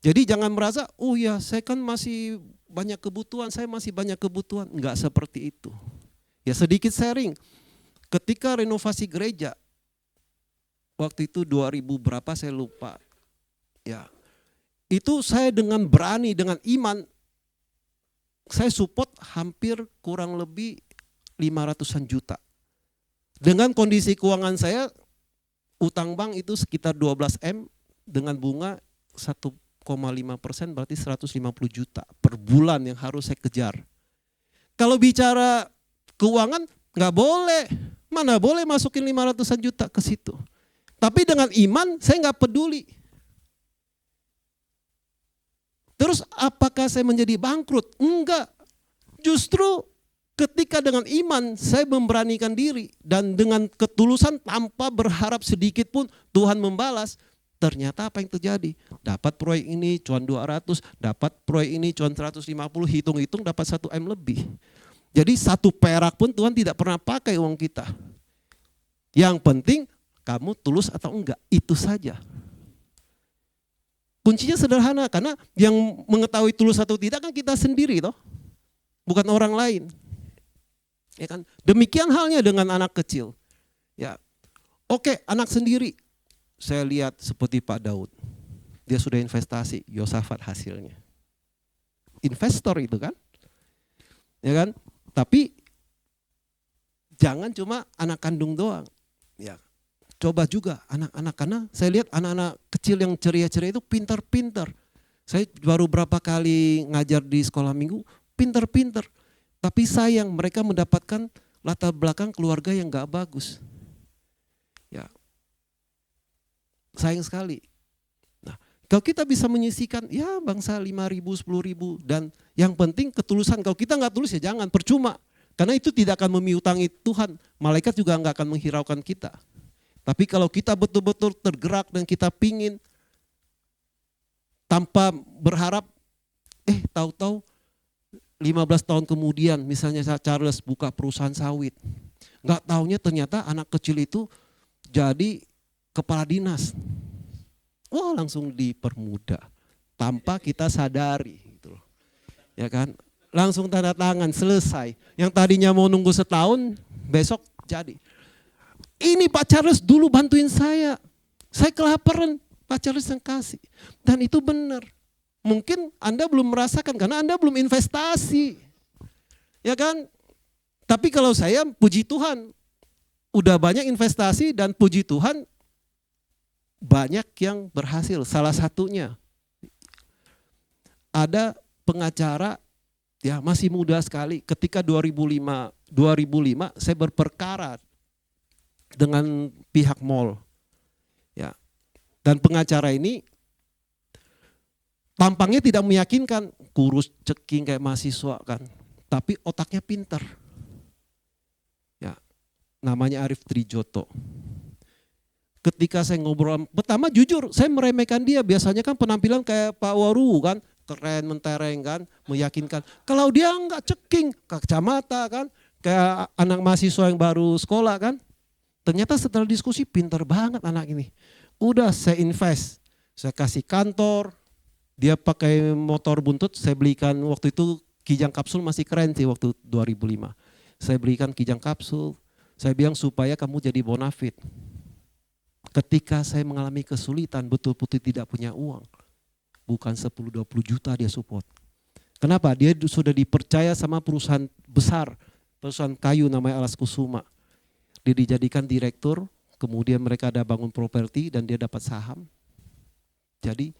Jadi jangan merasa, oh ya saya kan masih banyak kebutuhan, saya masih banyak kebutuhan. Enggak seperti itu. Ya sedikit sharing, ketika renovasi gereja, waktu itu 2000 berapa saya lupa. Ya, itu saya dengan berani, dengan iman, saya support hampir kurang lebih 500-an juta. Dengan kondisi keuangan saya, utang bank itu sekitar 12 M dengan bunga 1,5% berarti 150 juta per bulan yang harus saya kejar. Kalau bicara keuangan nggak boleh, mana boleh masukin 500-an juta ke situ. Tapi dengan iman saya nggak peduli. Terus apakah saya menjadi bangkrut? Enggak. Justru ketika dengan iman saya memberanikan diri dan dengan ketulusan tanpa berharap sedikit pun Tuhan membalas. Ternyata apa yang terjadi? Dapat proyek ini cuan 200, dapat proyek ini cuan 150, hitung-hitung dapat 1 M lebih. Jadi 1 perak pun Tuhan tidak pernah pakai uang kita. Yang penting kamu tulus atau enggak, itu saja. Kuncinya sederhana, karena yang mengetahui tulus atau tidak kan kita sendiri toh, bukan orang lain. Ya kan? Demikian halnya dengan anak kecil. Ya, oke, anak sendiri. Saya lihat seperti Pak Daud, dia sudah investasi, Yosafat hasilnya. Investor itu kan, ya kan? Tapi jangan cuma anak kandung doang, ya. Coba juga anak-anak, karena saya lihat anak-anak kecil yang ceria-ceria itu pintar-pintar. Saya baru berapa kali ngajar di sekolah minggu, pintar-pintar. Tapi sayang mereka mendapatkan latar belakang keluarga yang gak bagus. Ya. Sayang sekali. Nah, kalau kita bisa menyisihkan, ya bangsa 5.000, 10.000, dan yang penting ketulusan. Kalau kita nggak tulus ya jangan, percuma. Karena itu tidak akan memiutangi Tuhan. Malaikat juga nggak akan menghiraukan kita. Tapi kalau kita betul-betul tergerak dan kita pingin, tanpa berharap, tahu-tahu 15 tahun kemudian misalnya Charles buka perusahaan sawit. Nggak taunya ternyata anak kecil itu jadi kepala dinas. wah langsung dipermudah tanpa kita sadari gitu loh. Ya kan? Langsung tanda tangan, selesai. Yang tadinya mau nunggu setahun, besok jadi. Ini Pak Charles dulu bantuin saya kelaparan, Pak Charles yang kasih. Dan itu benar. Mungkin Anda belum merasakan karena Anda belum investasi. Ya kan? Tapi kalau saya puji Tuhan, udah banyak investasi dan puji Tuhan banyak yang berhasil. Salah satunya ada pengacara, ya masih muda sekali. Ketika 2005 saya berperkara dengan pihak mall. Ya. Dan pengacara ini tampangnya tidak meyakinkan, kurus ceking kayak mahasiswa kan. Tapi otaknya pintar. Ya. Namanya Arif Trijoto. Ketika saya ngobrol, pertama jujur saya meremehkan dia. Biasanya kan penampilan kayak Pak Waru kan, keren, mentereng kan, meyakinkan. Kalau dia enggak ceking, kacamata kan, kayak anak mahasiswa yang baru sekolah kan. Ternyata setelah diskusi pintar banget anak ini. Udah saya invest, saya kasih kantor, dia pakai motor buntut, saya belikan waktu itu Kijang kapsul masih keren sih waktu 2005. Saya belikan Kijang kapsul, saya bilang supaya kamu jadi bonafit. Ketika saya mengalami kesulitan, betul-betul tidak punya uang. Bukan 10-20 juta dia support. Kenapa? Dia sudah dipercaya sama perusahaan besar, perusahaan kayu namanya Alas Kusuma. Dia dijadikan direktur, kemudian mereka ada bangun properti dan dia dapat saham. Jadi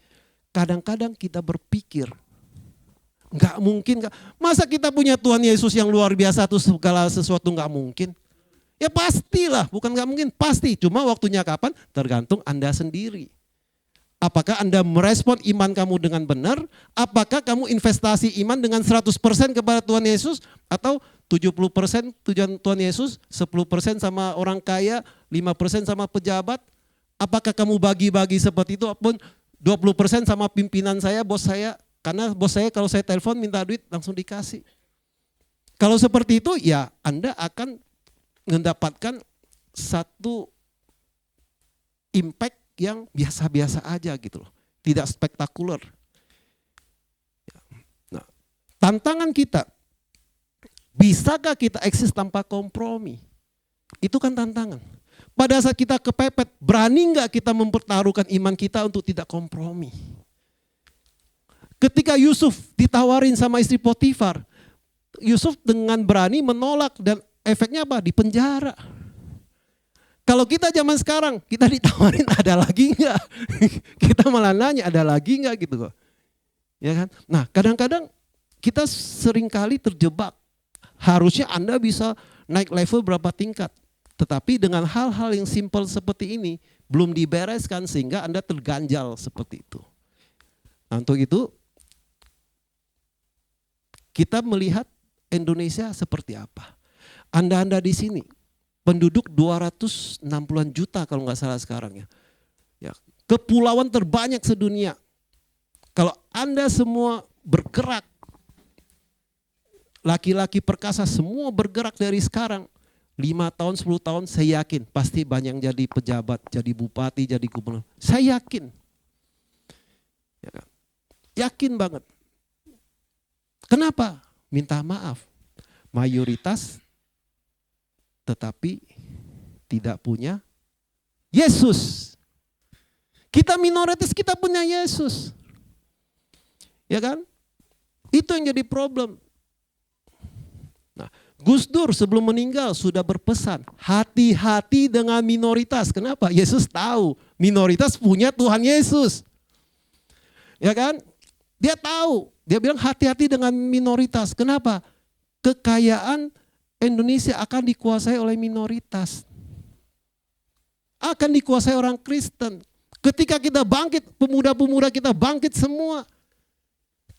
kadang-kadang kita berpikir, enggak mungkin, masa kita punya Tuhan Yesus yang luar biasa tuh segala sesuatu enggak mungkin? Ya pastilah, bukan enggak mungkin, pasti. Cuma waktunya kapan tergantung Anda sendiri. Apakah Anda merespon iman kamu dengan benar? Apakah kamu investasi iman dengan 100% kepada Tuhan Yesus? Atau 70% tujuan Tuhan Yesus, 10% sama orang kaya, 5% sama pejabat? Apakah kamu bagi-bagi seperti itu? Ataupun 20% sama pimpinan saya, bos saya? Karena bos saya kalau saya telepon minta duit langsung dikasih. Kalau seperti itu ya Anda akan mendapatkan satu impact yang biasa-biasa aja gitu loh. Tidak spektakuler. Nah, tantangan kita, bisakah kita eksis tanpa kompromi? Itu kan tantangan. Pada saat kita kepepet, berani nggak kita mempertaruhkan iman kita untuk tidak kompromi? Ketika Yusuf ditawarin sama istri Potifar, Yusuf dengan berani menolak dan efeknya apa? Di penjara. Kalau kita zaman sekarang, kita ditawarin ada lagi enggak? Kita malah nanya ada lagi enggak gitu kok. Ya kan? Nah kadang-kadang kita seringkali terjebak. Harusnya Anda bisa naik level berapa tingkat. Tetapi dengan hal-hal yang simpel seperti ini, belum dibereskan sehingga Anda terganjal seperti itu. Nah, untuk itu, kita melihat Indonesia seperti apa. Anda di sini, penduduk 260-an juta kalau nggak salah sekarang ya. Kepulauan terbanyak sedunia. Kalau Anda semua bergerak, laki-laki perkasa semua bergerak dari sekarang, 5 tahun, 10 tahun saya yakin pasti banyak yang jadi pejabat, jadi bupati, jadi gubernur. Saya yakin. Yakin banget. Kenapa? Minta maaf. Mayoritas tetapi tidak punya Yesus. Kita minoritas, kita punya Yesus. Ya kan? Itu yang jadi problem. Nah, Gus Dur sebelum meninggal sudah berpesan, hati-hati dengan minoritas. Kenapa? Yesus tahu minoritas punya Tuhan Yesus. Ya kan? Dia tahu, dia bilang hati-hati dengan minoritas. Kenapa? Kekayaan Indonesia akan dikuasai oleh minoritas. Akan dikuasai orang Kristen. Ketika kita bangkit, pemuda-pemuda kita bangkit semua.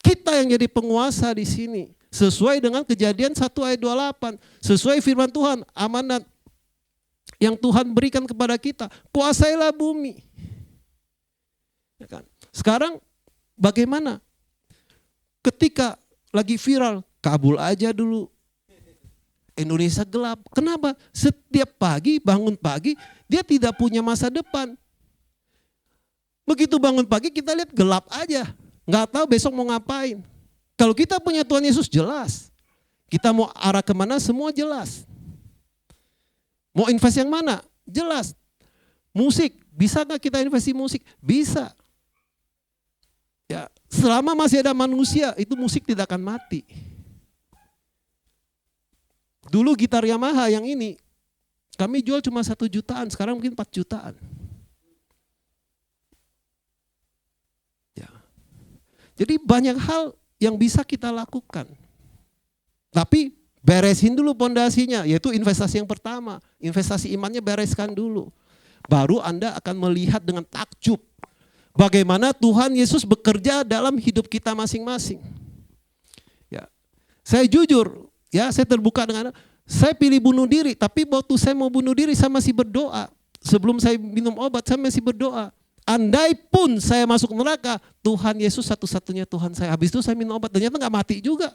Kita yang jadi penguasa di sini. Sesuai dengan Kejadian 1 ayat 28. Sesuai firman Tuhan, amanat yang Tuhan berikan kepada kita. Kuasailah bumi. Ya kan? Sekarang bagaimana? Ketika lagi viral, Kabul aja dulu. Indonesia gelap. Kenapa? Setiap pagi, bangun pagi, dia tidak punya masa depan. Begitu bangun pagi kita lihat gelap aja. Nggak tahu besok mau ngapain. Kalau kita punya Tuhan Yesus jelas. Kita mau arah kemana semua jelas. Mau invest yang mana? Jelas. Musik, bisa nggak kita investasi musik? Bisa. Ya, selama masih ada manusia, itu musik tidak akan mati. Dulu gitar Yamaha yang ini, kami jual cuma 1 jutaan, sekarang mungkin 4 jutaan. Ya. Jadi banyak hal yang bisa kita lakukan. Tapi beresin dulu pondasinya, yaitu investasi yang pertama. Investasi imannya bereskan dulu. Baru Anda akan melihat dengan takjub bagaimana Tuhan Yesus bekerja dalam hidup kita masing-masing. Ya, saya jujur, ya saya terbuka dengan Anda. Saya pilih bunuh diri, tapi waktu saya mau bunuh diri saya masih berdoa. Sebelum saya minum obat saya masih berdoa. Andai pun saya masuk neraka, Tuhan Yesus satu-satunya Tuhan saya. Habis itu saya minum obat, ternyata nggak mati juga.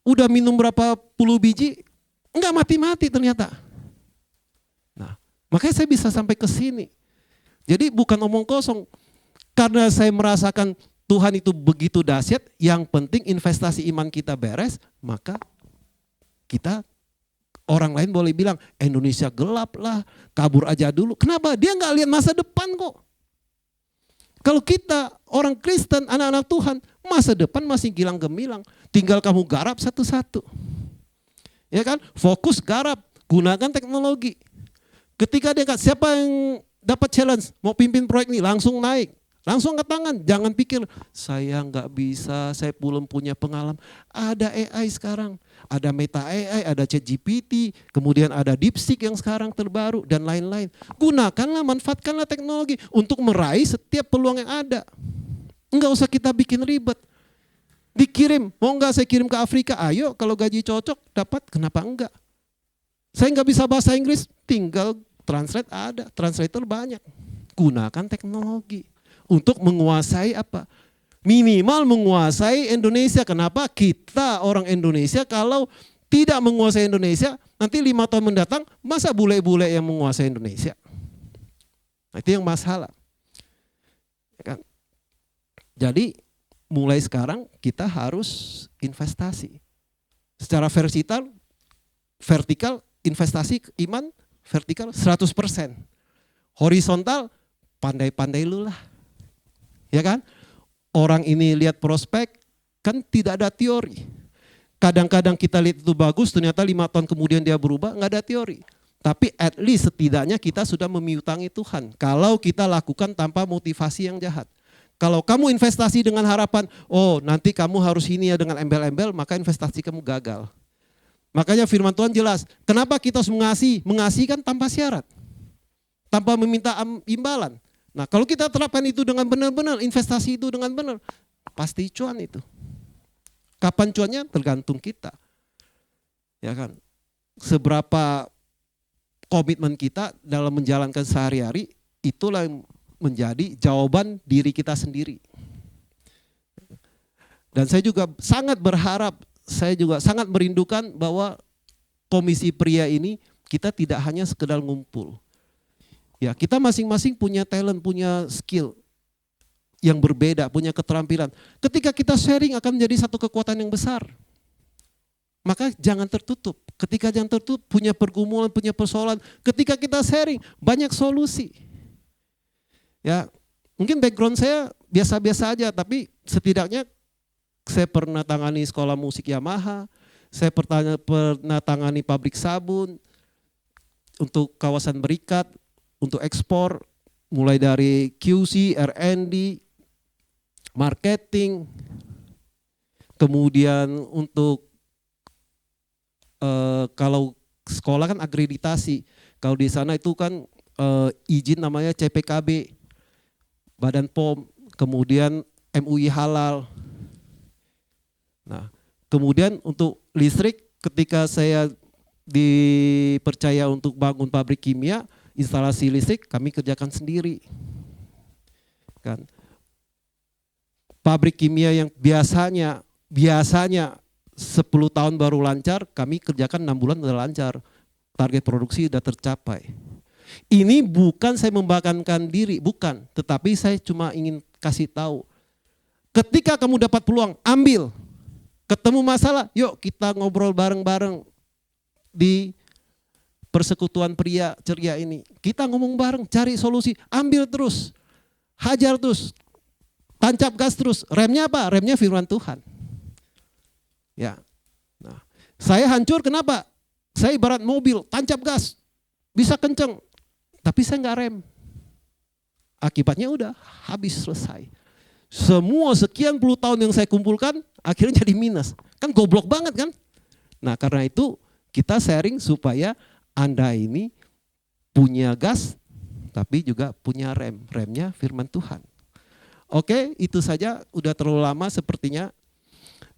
Udah minum berapa puluh biji, nggak mati-mati ternyata. Nah, makanya saya bisa sampai ke sini. Jadi bukan omong kosong. Karena saya merasakan Tuhan itu begitu dahsyat, yang penting investasi iman kita beres, maka kita, orang lain boleh bilang Indonesia gelap lah, kabur aja dulu. Kenapa? Dia nggak lihat masa depan kok. Kalau kita orang Kristen, anak-anak Tuhan, masa depan masih gilang gemilang. Tinggal kamu garap satu-satu. Ya kan? Fokus garap, gunakan teknologi. Ketika dia kata, siapa yang dapat challenge, mau pimpin proyek ini, langsung naik. Langsung angkat tangan, jangan pikir saya nggak bisa, saya belum punya pengalaman. Ada AI sekarang, ada Meta AI, ada ChatGPT, kemudian ada DeepSeek yang sekarang terbaru dan lain-lain. Gunakanlah, manfaatkanlah teknologi untuk meraih setiap peluang yang ada. Enggak usah kita bikin ribet. Dikirim, mau enggak saya kirim ke Afrika? Ayo, kalau gaji cocok dapat, kenapa enggak? Saya nggak bisa bahasa Inggris, tinggal translate ada, translator banyak. Gunakan teknologi untuk menguasai apa? Minimal menguasai Indonesia. Kenapa? Kita orang Indonesia kalau tidak menguasai Indonesia, nanti 5 tahun mendatang masa bule-bule yang menguasai Indonesia? Nah, itu yang masalah. Ya kan? Jadi mulai sekarang kita harus investasi. Secara vertikal investasi iman, vertikal 100%. Horizontal pandai-pandai lu lah. Ya kan? Orang ini lihat prospek, kan tidak ada teori. Kadang-kadang kita lihat itu bagus, ternyata 5 tahun kemudian dia berubah, nggak ada teori. Tapi at least setidaknya kita sudah memiutangi Tuhan. Kalau kita lakukan tanpa motivasi yang jahat. Kalau kamu investasi dengan harapan, oh nanti kamu harus ini ya dengan embel-embel, maka investasi kamu gagal. Makanya firman Tuhan jelas, kenapa kita harus mengasihi? Mengasihi kan tanpa syarat. Tanpa meminta imbalan. Nah kalau kita terapkan itu dengan benar-benar, investasi itu dengan benar, pasti cuan itu. Kapan cuannya? Tergantung kita. Ya kan? Seberapa komitmen kita dalam menjalankan sehari-hari, itulah yang menjadi jawaban diri kita sendiri. Dan saya juga sangat berharap, saya juga sangat merindukan bahwa komisi pria ini kita tidak hanya sekedar ngumpul. Ya, kita masing-masing punya talent, punya skill yang berbeda, punya keterampilan. Ketika kita sharing akan menjadi satu kekuatan yang besar. Maka jangan tertutup. Ketika jangan tertutup, punya pergumulan, punya persoalan. Ketika kita sharing, banyak solusi. Ya, mungkin background saya biasa-biasa aja, tapi setidaknya saya pernah tangani sekolah musik Yamaha, saya pernah tangani pabrik sabun, untuk kawasan berikat, untuk ekspor, mulai dari QC, R&D, marketing, kemudian untuk kalau sekolah kan akreditasi, kalau di sana itu kan izin namanya CPKB, Badan POM, kemudian MUI halal. Nah, kemudian untuk listrik, ketika saya dipercaya untuk bangun pabrik kimia, instalasi listrik kami kerjakan sendiri. Kan? Pabrik kimia yang biasanya 10 tahun baru lancar, kami kerjakan 6 bulan sudah lancar. Target produksi sudah tercapai. Ini bukan saya membanggakan diri, bukan. Tetapi saya cuma ingin kasih tahu. Ketika kamu dapat peluang, ambil. Ketemu masalah, yuk kita ngobrol bareng-bareng di persekutuan pria ceria ini. Kita ngomong bareng, cari solusi, ambil terus. Hajar terus, tancap gas terus. Remnya apa? Remnya firman Tuhan. Ya, nah, saya hancur kenapa? Saya ibarat mobil, tancap gas, bisa kenceng, tapi saya nggak rem. Akibatnya udah habis, selesai. Semua sekian puluh tahun yang saya kumpulkan akhirnya jadi minus. Kan goblok banget kan? Nah karena itu kita sharing supaya Anda ini punya gas tapi juga punya rem. Remnya firman Tuhan. Oke, itu saja, udah terlalu lama sepertinya.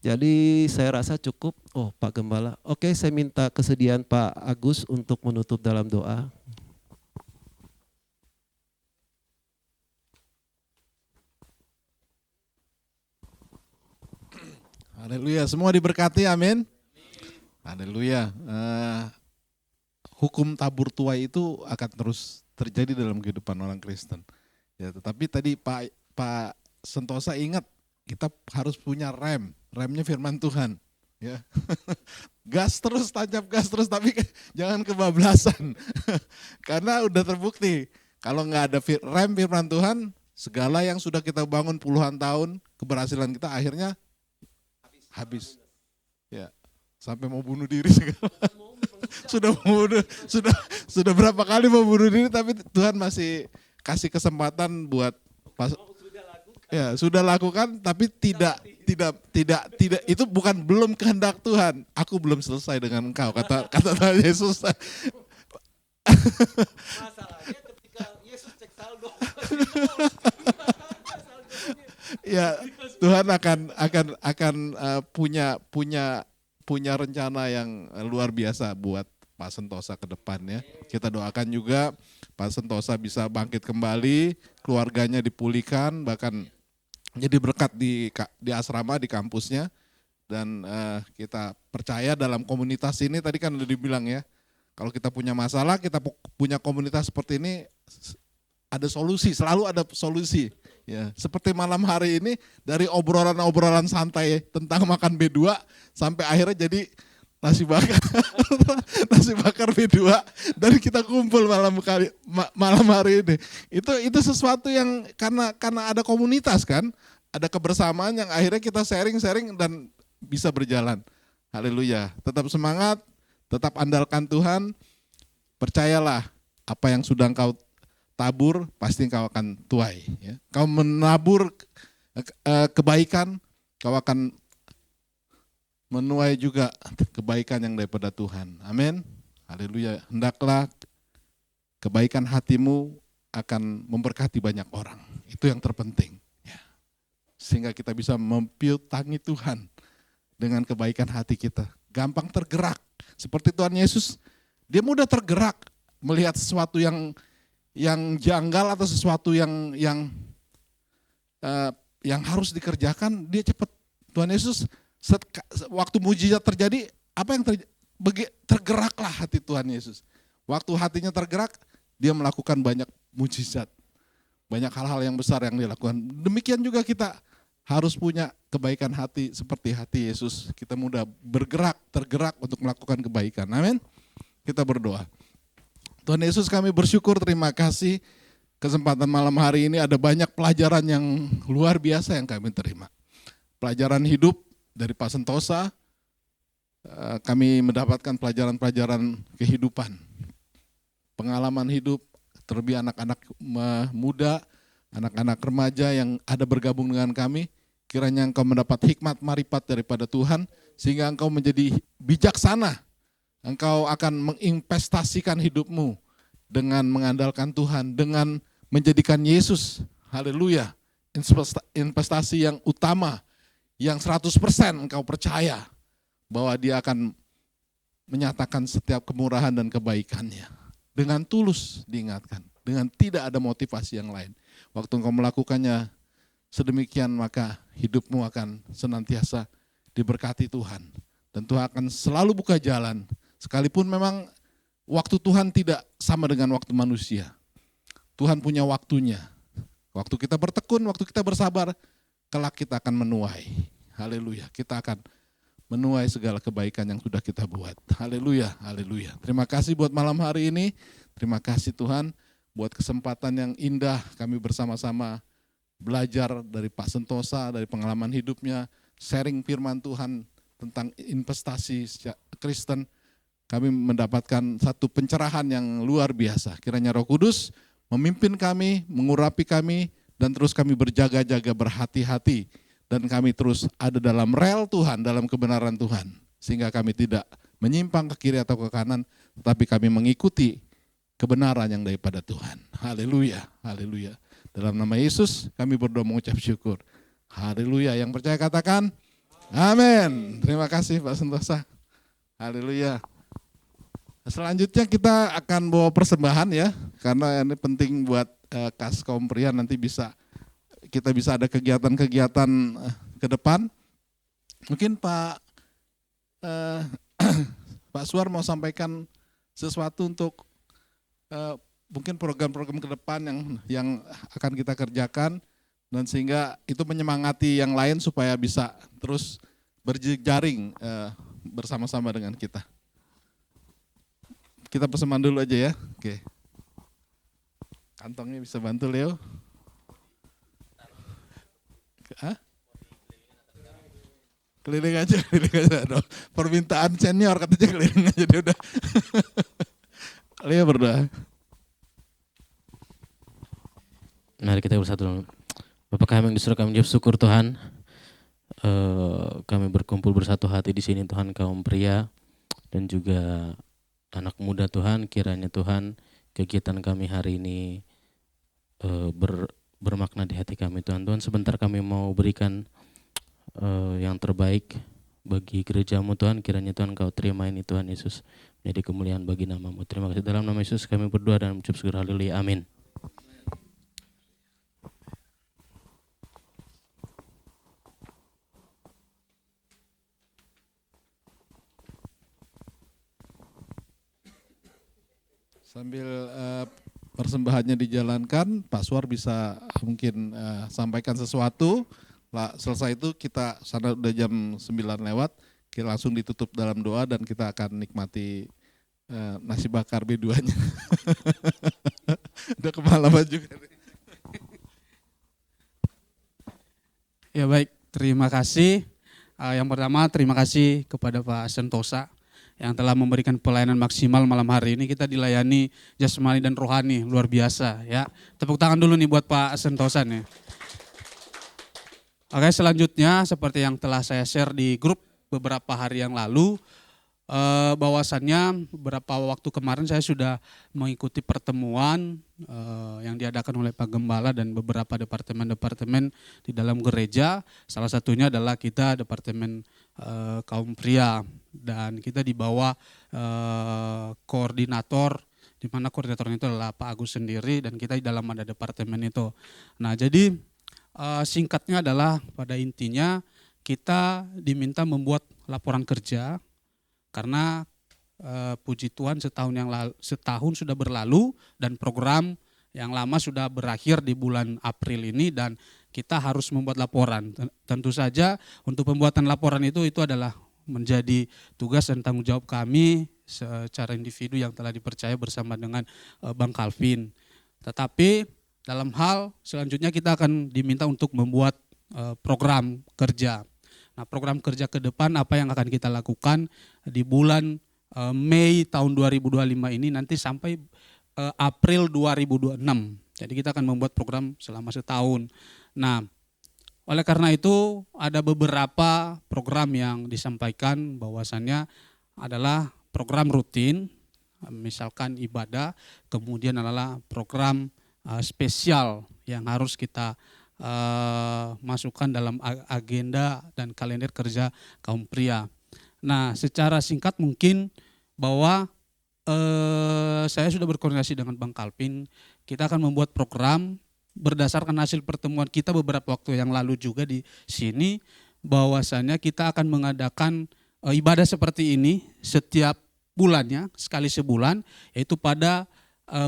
Jadi saya rasa cukup. Oh Pak Gembala, oke, saya minta kesediaan Pak Agus untuk menutup dalam doa. Haleluya, semua diberkati, amin. Haleluya. Hukum tabur tuai itu akan terus terjadi dalam kehidupan orang Kristen. Ya, tetapi tadi Pak Sentosa ingat, kita harus punya rem. Remnya firman Tuhan. Ya. Gas terus, tancap gas terus, tapi jangan kebablasan. Karena udah terbukti, kalau nggak ada rem firman Tuhan, segala yang sudah kita bangun puluhan tahun, keberhasilan kita akhirnya habis. Ya, sampai mau bunuh diri segala. sudah berapa kali mau bunuh diri, tapi Tuhan masih kasih kesempatan buat ya, sudah lakukan, tapi tidak itu belum kehendak Tuhan. Aku belum selesai dengan engkau, kata Tuhan Yesus. Masalahnya ketika Yesus cek saldo. Ya, Tuhan akan punya rencana yang luar biasa buat Pak Sentosa ke depannya. Kita doakan juga Pak Sentosa bisa bangkit kembali, keluarganya dipulihkan, bahkan jadi berkat di asrama, di kampusnya. Dan kita percaya dalam komunitas ini, tadi kan udah dibilang ya, kalau kita punya masalah, kita punya komunitas seperti ini, ada solusi, selalu ada solusi. Ya, seperti malam hari ini, dari obrolan-obrolan santai tentang makan B2 sampai akhirnya jadi nasi bakar B2, dan kita kumpul malam hari ini. Itu sesuatu yang karena ada komunitas kan, ada kebersamaan yang akhirnya kita sharing dan bisa berjalan. Haleluya. Tetap semangat, tetap andalkan Tuhan. Percayalah, apa yang sudah engkau tabur pasti engkau akan tuai. Ya. Kau menabur kebaikan, kau akan menuai juga kebaikan yang daripada Tuhan. Amin. Haleluya. Hendaklah kebaikan hatimu akan memberkati banyak orang. Itu yang terpenting. Ya. Sehingga kita bisa mempiutangi Tuhan dengan kebaikan hati kita. Gampang tergerak. Seperti Tuhan Yesus, dia mudah tergerak melihat sesuatu yang janggal atau sesuatu yang harus dikerjakan, dia cepat. Tuhan Yesus waktu mujizat terjadi, apa yang tergeraklah hati Tuhan Yesus. Waktu hatinya tergerak, dia melakukan banyak mujizat, banyak hal-hal yang besar yang dilakukan. Demikian juga kita harus punya kebaikan hati seperti hati Yesus. Kita mudah tergerak untuk melakukan kebaikan. Amin. Kita berdoa. Tuhan Yesus, kami bersyukur, terima kasih kesempatan malam hari ini ada banyak pelajaran yang luar biasa yang kami terima. Pelajaran hidup dari Pak Sentosa, kami mendapatkan pelajaran-pelajaran kehidupan. Pengalaman hidup, terlebih anak-anak muda, anak-anak remaja yang ada bergabung dengan kami. Kiranya engkau mendapat hikmat marifat daripada Tuhan, sehingga engkau menjadi bijaksana. Engkau akan menginvestasikan hidupmu dengan mengandalkan Tuhan, dengan menjadikan Yesus, haleluya, investasi yang utama, yang 100% engkau percaya bahwa dia akan menyatakan setiap kemurahan dan kebaikannya. Dengan tulus diingatkan, dengan tidak ada motivasi yang lain. Waktu engkau melakukannya sedemikian, maka hidupmu akan senantiasa diberkati Tuhan. Dan Tuhan akan selalu buka jalan. Sekalipun memang waktu Tuhan tidak sama dengan waktu manusia. Tuhan punya waktunya. Waktu kita bertekun, waktu kita bersabar, kelak kita akan menuai. Haleluya, kita akan menuai segala kebaikan yang sudah kita buat. Haleluya, haleluya. Terima kasih buat malam hari ini. Terima kasih Tuhan buat kesempatan yang indah kami bersama-sama belajar dari Pak Sentosa, dari pengalaman hidupnya, sharing firman Tuhan tentang investasi Kristen. Kami mendapatkan satu pencerahan yang luar biasa. Kiranya Roh Kudus memimpin kami, mengurapi kami, dan terus kami berjaga-jaga, berhati-hati. Dan kami terus ada dalam rel Tuhan, dalam kebenaran Tuhan. Sehingga kami tidak menyimpang ke kiri atau ke kanan, tetapi kami mengikuti kebenaran yang daripada Tuhan. Haleluya, haleluya. Dalam nama Yesus kami berdoa mengucap syukur. Haleluya, yang percaya katakan amin. Terima kasih Pak Sentosa. Haleluya. Selanjutnya kita akan bawa persembahan ya, karena ini penting buat kas kaum pria nanti kita bisa ada kegiatan-kegiatan ke depan. Mungkin Pak Pak Suar mau sampaikan sesuatu untuk mungkin program-program ke depan yang akan kita kerjakan, dan sehingga itu menyemangati yang lain supaya bisa terus berjejaring bersama-sama dengan kita. Kita persembahan dulu aja ya. Oke. Kantongnya bisa bantu Leo. Hah? Keliling aja. Permintaan senior katanya keliling aja dia udah. Leo berdoa. Mari kita bersatu. Bapak kami yang di surga, kami menjawab syukur Tuhan. Kami berkumpul bersatu hati di sini Tuhan, kaum pria dan juga anak muda Tuhan. Kiranya Tuhan kegiatan kami hari ini bermakna di hati kami Tuhan. Tuhan, sebentar kami mau berikan yang terbaik bagi gerejamu Tuhan. Kiranya Tuhan Kau terima ini Tuhan Yesus, menjadi kemuliaan bagi nama-Mu. Terima kasih, dalam nama Yesus kami berdoa dan mengucap syukur. Haleluya, amin. Sambil persembahannya dijalankan, Pak Suar bisa mungkin sampaikan sesuatu. Selesai itu kita sana udah jam 9 lewat, kita langsung ditutup dalam doa dan kita akan nikmati nasi bakar B2-nya. Udah kemalaman juga. Ya baik, terima kasih. Yang pertama terima kasih kepada Pak Sentosa yang telah memberikan pelayanan maksimal malam hari ini. Kita dilayani jasmani dan rohani, luar biasa ya. Tepuk tangan dulu nih buat Pak Sentosa nih. Oke, selanjutnya seperti yang telah saya share di grup beberapa hari yang lalu, bahwasannya beberapa waktu kemarin saya sudah mengikuti pertemuan yang diadakan oleh Pak Gembala dan beberapa departemen-departemen di dalam gereja. Salah satunya adalah kita departemen kaum pria, dan kita dibawa koordinator, di mana koordinatornya itu adalah Pak Agus sendiri, dan kita di dalam ada departemen itu. Nah, jadi singkatnya adalah pada intinya kita diminta membuat laporan kerja. Karena puji Tuhan setahun sudah berlalu dan program yang lama sudah berakhir di bulan April ini, dan kita harus membuat laporan. Tentu saja untuk pembuatan laporan itu adalah menjadi tugas dan tanggung jawab kami secara individu yang telah dipercaya bersama dengan Bang Calvin. Tetapi dalam hal selanjutnya kita akan diminta untuk membuat program kerja. Nah, program kerja ke depan apa yang akan kita lakukan di bulan Mei tahun 2025 ini nanti sampai April 2026. Jadi kita akan membuat program selama setahun. Nah, oleh karena itu ada beberapa program yang disampaikan bahwasannya adalah program rutin, misalkan ibadah, kemudian adalah program spesial yang harus kita masukkan dalam agenda dan kalender kerja kaum pria. Nah, secara singkat mungkin bahwa saya sudah berkoordinasi dengan Bang Calvin. Kita akan membuat program berdasarkan hasil pertemuan kita beberapa waktu yang lalu juga di sini, bahwasannya kita akan mengadakan ibadah seperti ini setiap bulannya, sekali sebulan, yaitu pada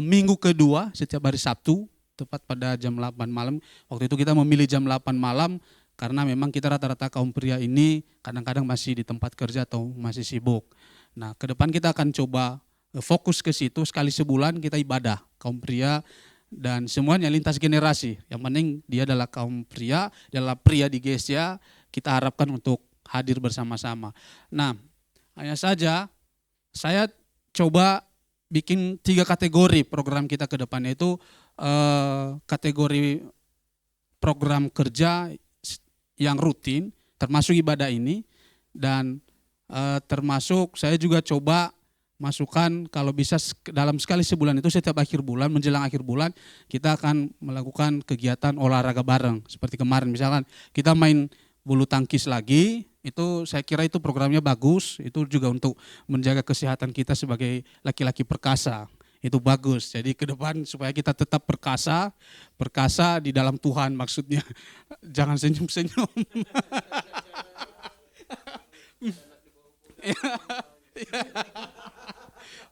minggu kedua setiap hari Sabtu, tepat pada jam 8 malam. Waktu itu kita memilih jam 8 malam karena memang kita rata-rata kaum pria ini kadang-kadang masih di tempat kerja atau masih sibuk. Nah, ke depan kita akan coba fokus ke situ, sekali sebulan kita ibadah kaum pria dan semuanya lintas generasi. Yang penting dia adalah kaum pria, adalah pria di Gereja, kita harapkan untuk hadir bersama-sama. Nah, hanya saja saya coba bikin 3 kategori program kita ke depannya, itu kategori program kerja yang rutin termasuk ibadah ini, dan termasuk saya juga coba masukkan kalau bisa dalam sekali sebulan itu setiap akhir bulan, menjelang akhir bulan kita akan melakukan kegiatan olahraga bareng. Seperti kemarin misalkan kita main bulu tangkis lagi, itu saya kira itu programnya bagus, itu juga untuk menjaga kesehatan kita sebagai laki-laki perkasa. Itu bagus, jadi ke depan supaya kita tetap perkasa di dalam Tuhan maksudnya. Jangan senyum-senyum.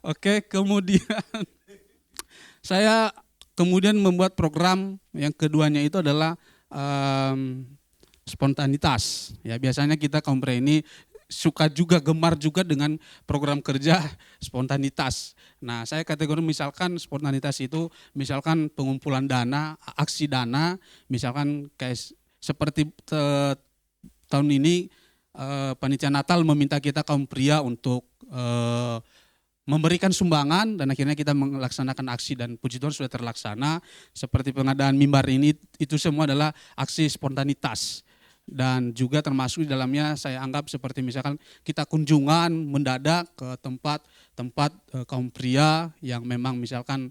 Oke, kemudian saya membuat program yang keduanya itu adalah spontanitas. Ya, biasanya kita kaum pria ini suka juga, gemar juga dengan program kerja spontanitas. Nah, saya kategori misalkan spontanitas itu misalkan pengumpulan dana, aksi dana, misalkan kayak seperti tahun ini panitia Natal meminta kita kaum pria untuk memberikan sumbangan, dan akhirnya kita melaksanakan aksi dan puji Tuhan sudah terlaksana. Seperti pengadaan mimbar ini, itu semua adalah aksi spontanitas. Dan juga termasuk di dalamnya saya anggap seperti misalkan kita kunjungan mendadak ke tempat kaum pria yang memang misalkan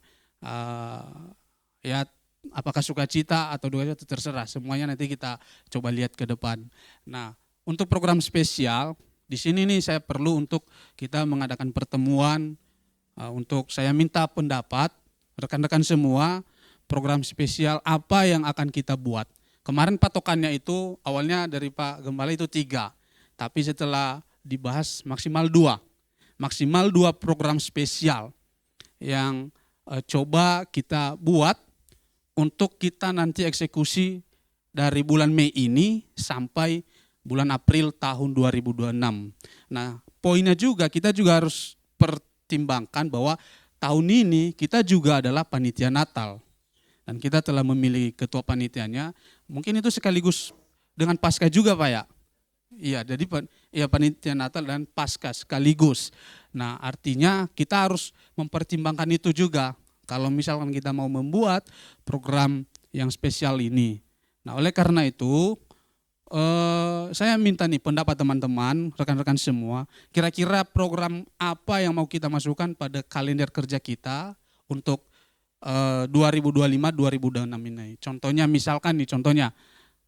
ya apakah sukacita atau duka itu terserah, semuanya nanti kita coba lihat ke depan. Nah, untuk program spesial di sini nih saya perlu untuk kita mengadakan pertemuan, untuk saya minta pendapat rekan-rekan semua program spesial apa yang akan kita buat. Kemarin patokannya itu awalnya dari Pak Gembala itu 3, tapi setelah dibahas maksimal 2. Maksimal 2 program spesial yang coba kita buat untuk kita nanti eksekusi dari bulan Mei ini sampai bulan April tahun 2026. Nah, poinnya juga kita juga harus pertimbangkan bahwa tahun ini kita juga adalah panitia Natal. Dan kita telah memilih ketua panitianya, mungkin itu sekaligus dengan Paskah juga Pak ya? Iya, jadi panitia Natal dan Paskah sekaligus. Nah, artinya kita harus mempertimbangkan itu juga kalau misalkan kita mau membuat program yang spesial ini. Nah, oleh karena itu saya minta nih pendapat teman-teman, rekan-rekan semua, kira-kira program apa yang mau kita masukkan pada kalender kerja kita untuk 2025-2026 ini. Contohnya misalkan nih,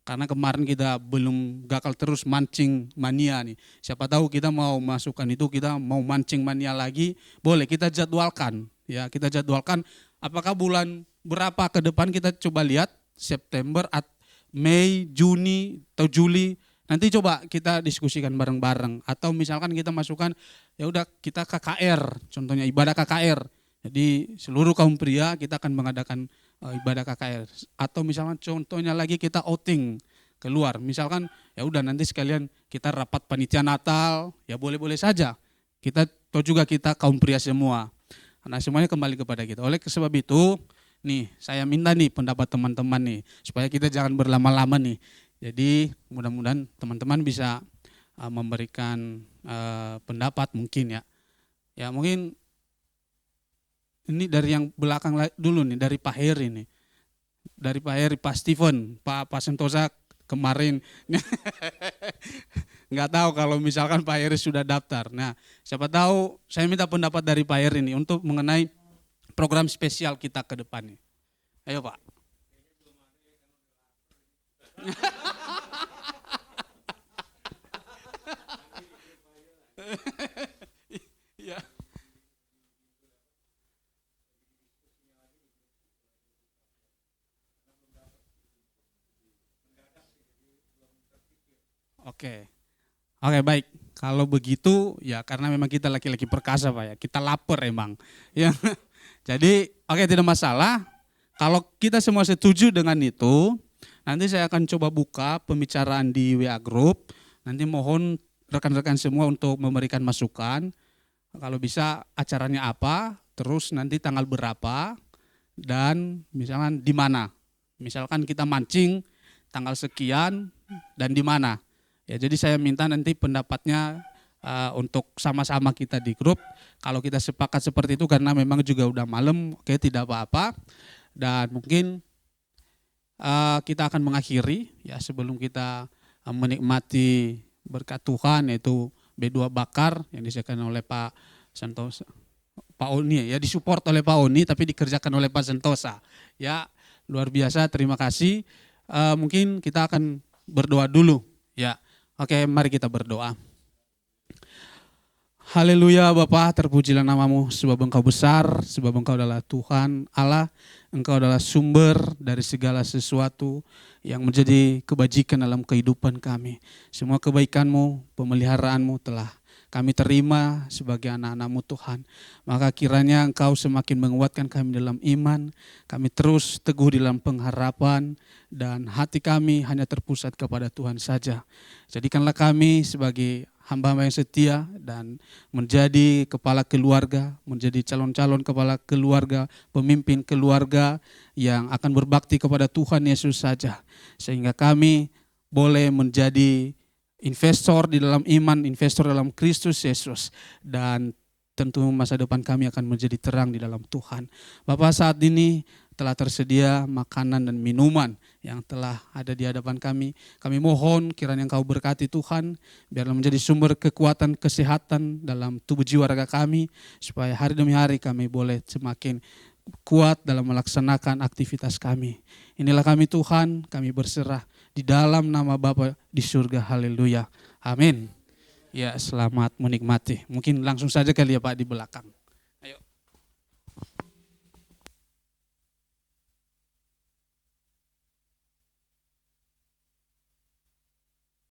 karena kemarin kita belum gagal terus mancing mania nih. Siapa tahu kita mau masukkan itu, kita mau mancing mania lagi, boleh kita jadwalkan. Ya, kita jadwalkan apakah bulan berapa ke depan, kita coba lihat September, Mei, Juni atau Juli. Nanti coba kita diskusikan bareng-bareng, atau misalkan kita masukkan ya udah kita KKR, contohnya ibadah KKR. Jadi seluruh kaum pria kita akan mengadakan ibadah KKR, atau misalkan contohnya lagi kita outing keluar, misalkan ya udah nanti sekalian kita rapat panitia Natal, ya boleh-boleh saja. Kita tahu juga kita kaum pria semua. Nah, semuanya kembali kepada kita. Oleh sebab itu nih saya minta nih pendapat teman-teman nih supaya kita jangan berlama-lama nih. Jadi mudah-mudahan teman-teman bisa memberikan pendapat mungkin ya. Ya mungkin ini dari yang belakang dulu nih, dari Pak Heri nih. Dari Pak Heri, Pak Steven, Pak Sentosa kemarin. Nggak tahu kalau misalkan Pak Heri sudah daftar. Nah, siapa tahu saya minta pendapat dari Pak Heri nih untuk mengenai program spesial kita ke depan nih. Ayo Pak. Ya. Oke, baik. Kalau begitu ya karena memang kita laki-laki perkasa Pak ya, kita lapar emang. Ya. Jadi oke tidak masalah. Kalau kita semua setuju dengan itu, nanti saya akan coba buka pembicaraan di WA Group. Nanti mohon rekan-rekan semua untuk memberikan masukan. Kalau bisa acaranya apa, terus nanti tanggal berapa, dan misalkan di mana. Misalkan kita mancing tanggal sekian dan di mana. Ya, jadi saya minta nanti pendapatnya untuk sama-sama kita di grup. Kalau kita sepakat seperti itu karena memang juga udah malam, oke tidak apa-apa. Dan mungkin kita akan mengakhiri ya sebelum kita menikmati berkat Tuhan, yaitu B2 bakar yang disediakan oleh Pak Santosa. Pak Oni ya disupport oleh Pak Oni tapi dikerjakan oleh Pak Santosa. Ya luar biasa, terima kasih. Mungkin kita akan berdoa dulu ya. Oke, mari kita berdoa. Haleluya Bapa, terpujilah namamu sebab Engkau besar, sebab Engkau adalah Tuhan Allah, Engkau adalah sumber dari segala sesuatu yang menjadi kebajikan dalam kehidupan kami. Semua kebaikan-Mu, pemeliharaanmu telah kami terima sebagai anak-anak-Mu Tuhan. Maka kiranya Engkau semakin menguatkan kami dalam iman, kami terus teguh dalam pengharapan, dan hati kami hanya terpusat kepada Tuhan saja. Jadikanlah kami sebagai hamba-hamba yang setia dan menjadi kepala keluarga, menjadi calon-calon kepala keluarga, pemimpin keluarga yang akan berbakti kepada Tuhan Yesus saja. Sehingga kami boleh menjadi investor di dalam iman, investor dalam Kristus Yesus. Dan tentu masa depan kami akan menjadi terang di dalam Tuhan. Bapak, saat ini telah tersedia makanan dan minuman yang telah ada di hadapan kami. Kami mohon kiranya Engkau berkati Tuhan, biarlah menjadi sumber kekuatan, kesehatan dalam tubuh jiwa raga kami, supaya hari demi hari kami boleh semakin kuat dalam melaksanakan aktivitas kami. Inilah kami Tuhan, kami berserah di dalam nama Bapa di surga. Haleluya. Amin. Ya, selamat menikmati. Mungkin langsung saja kali ya Pak di belakang.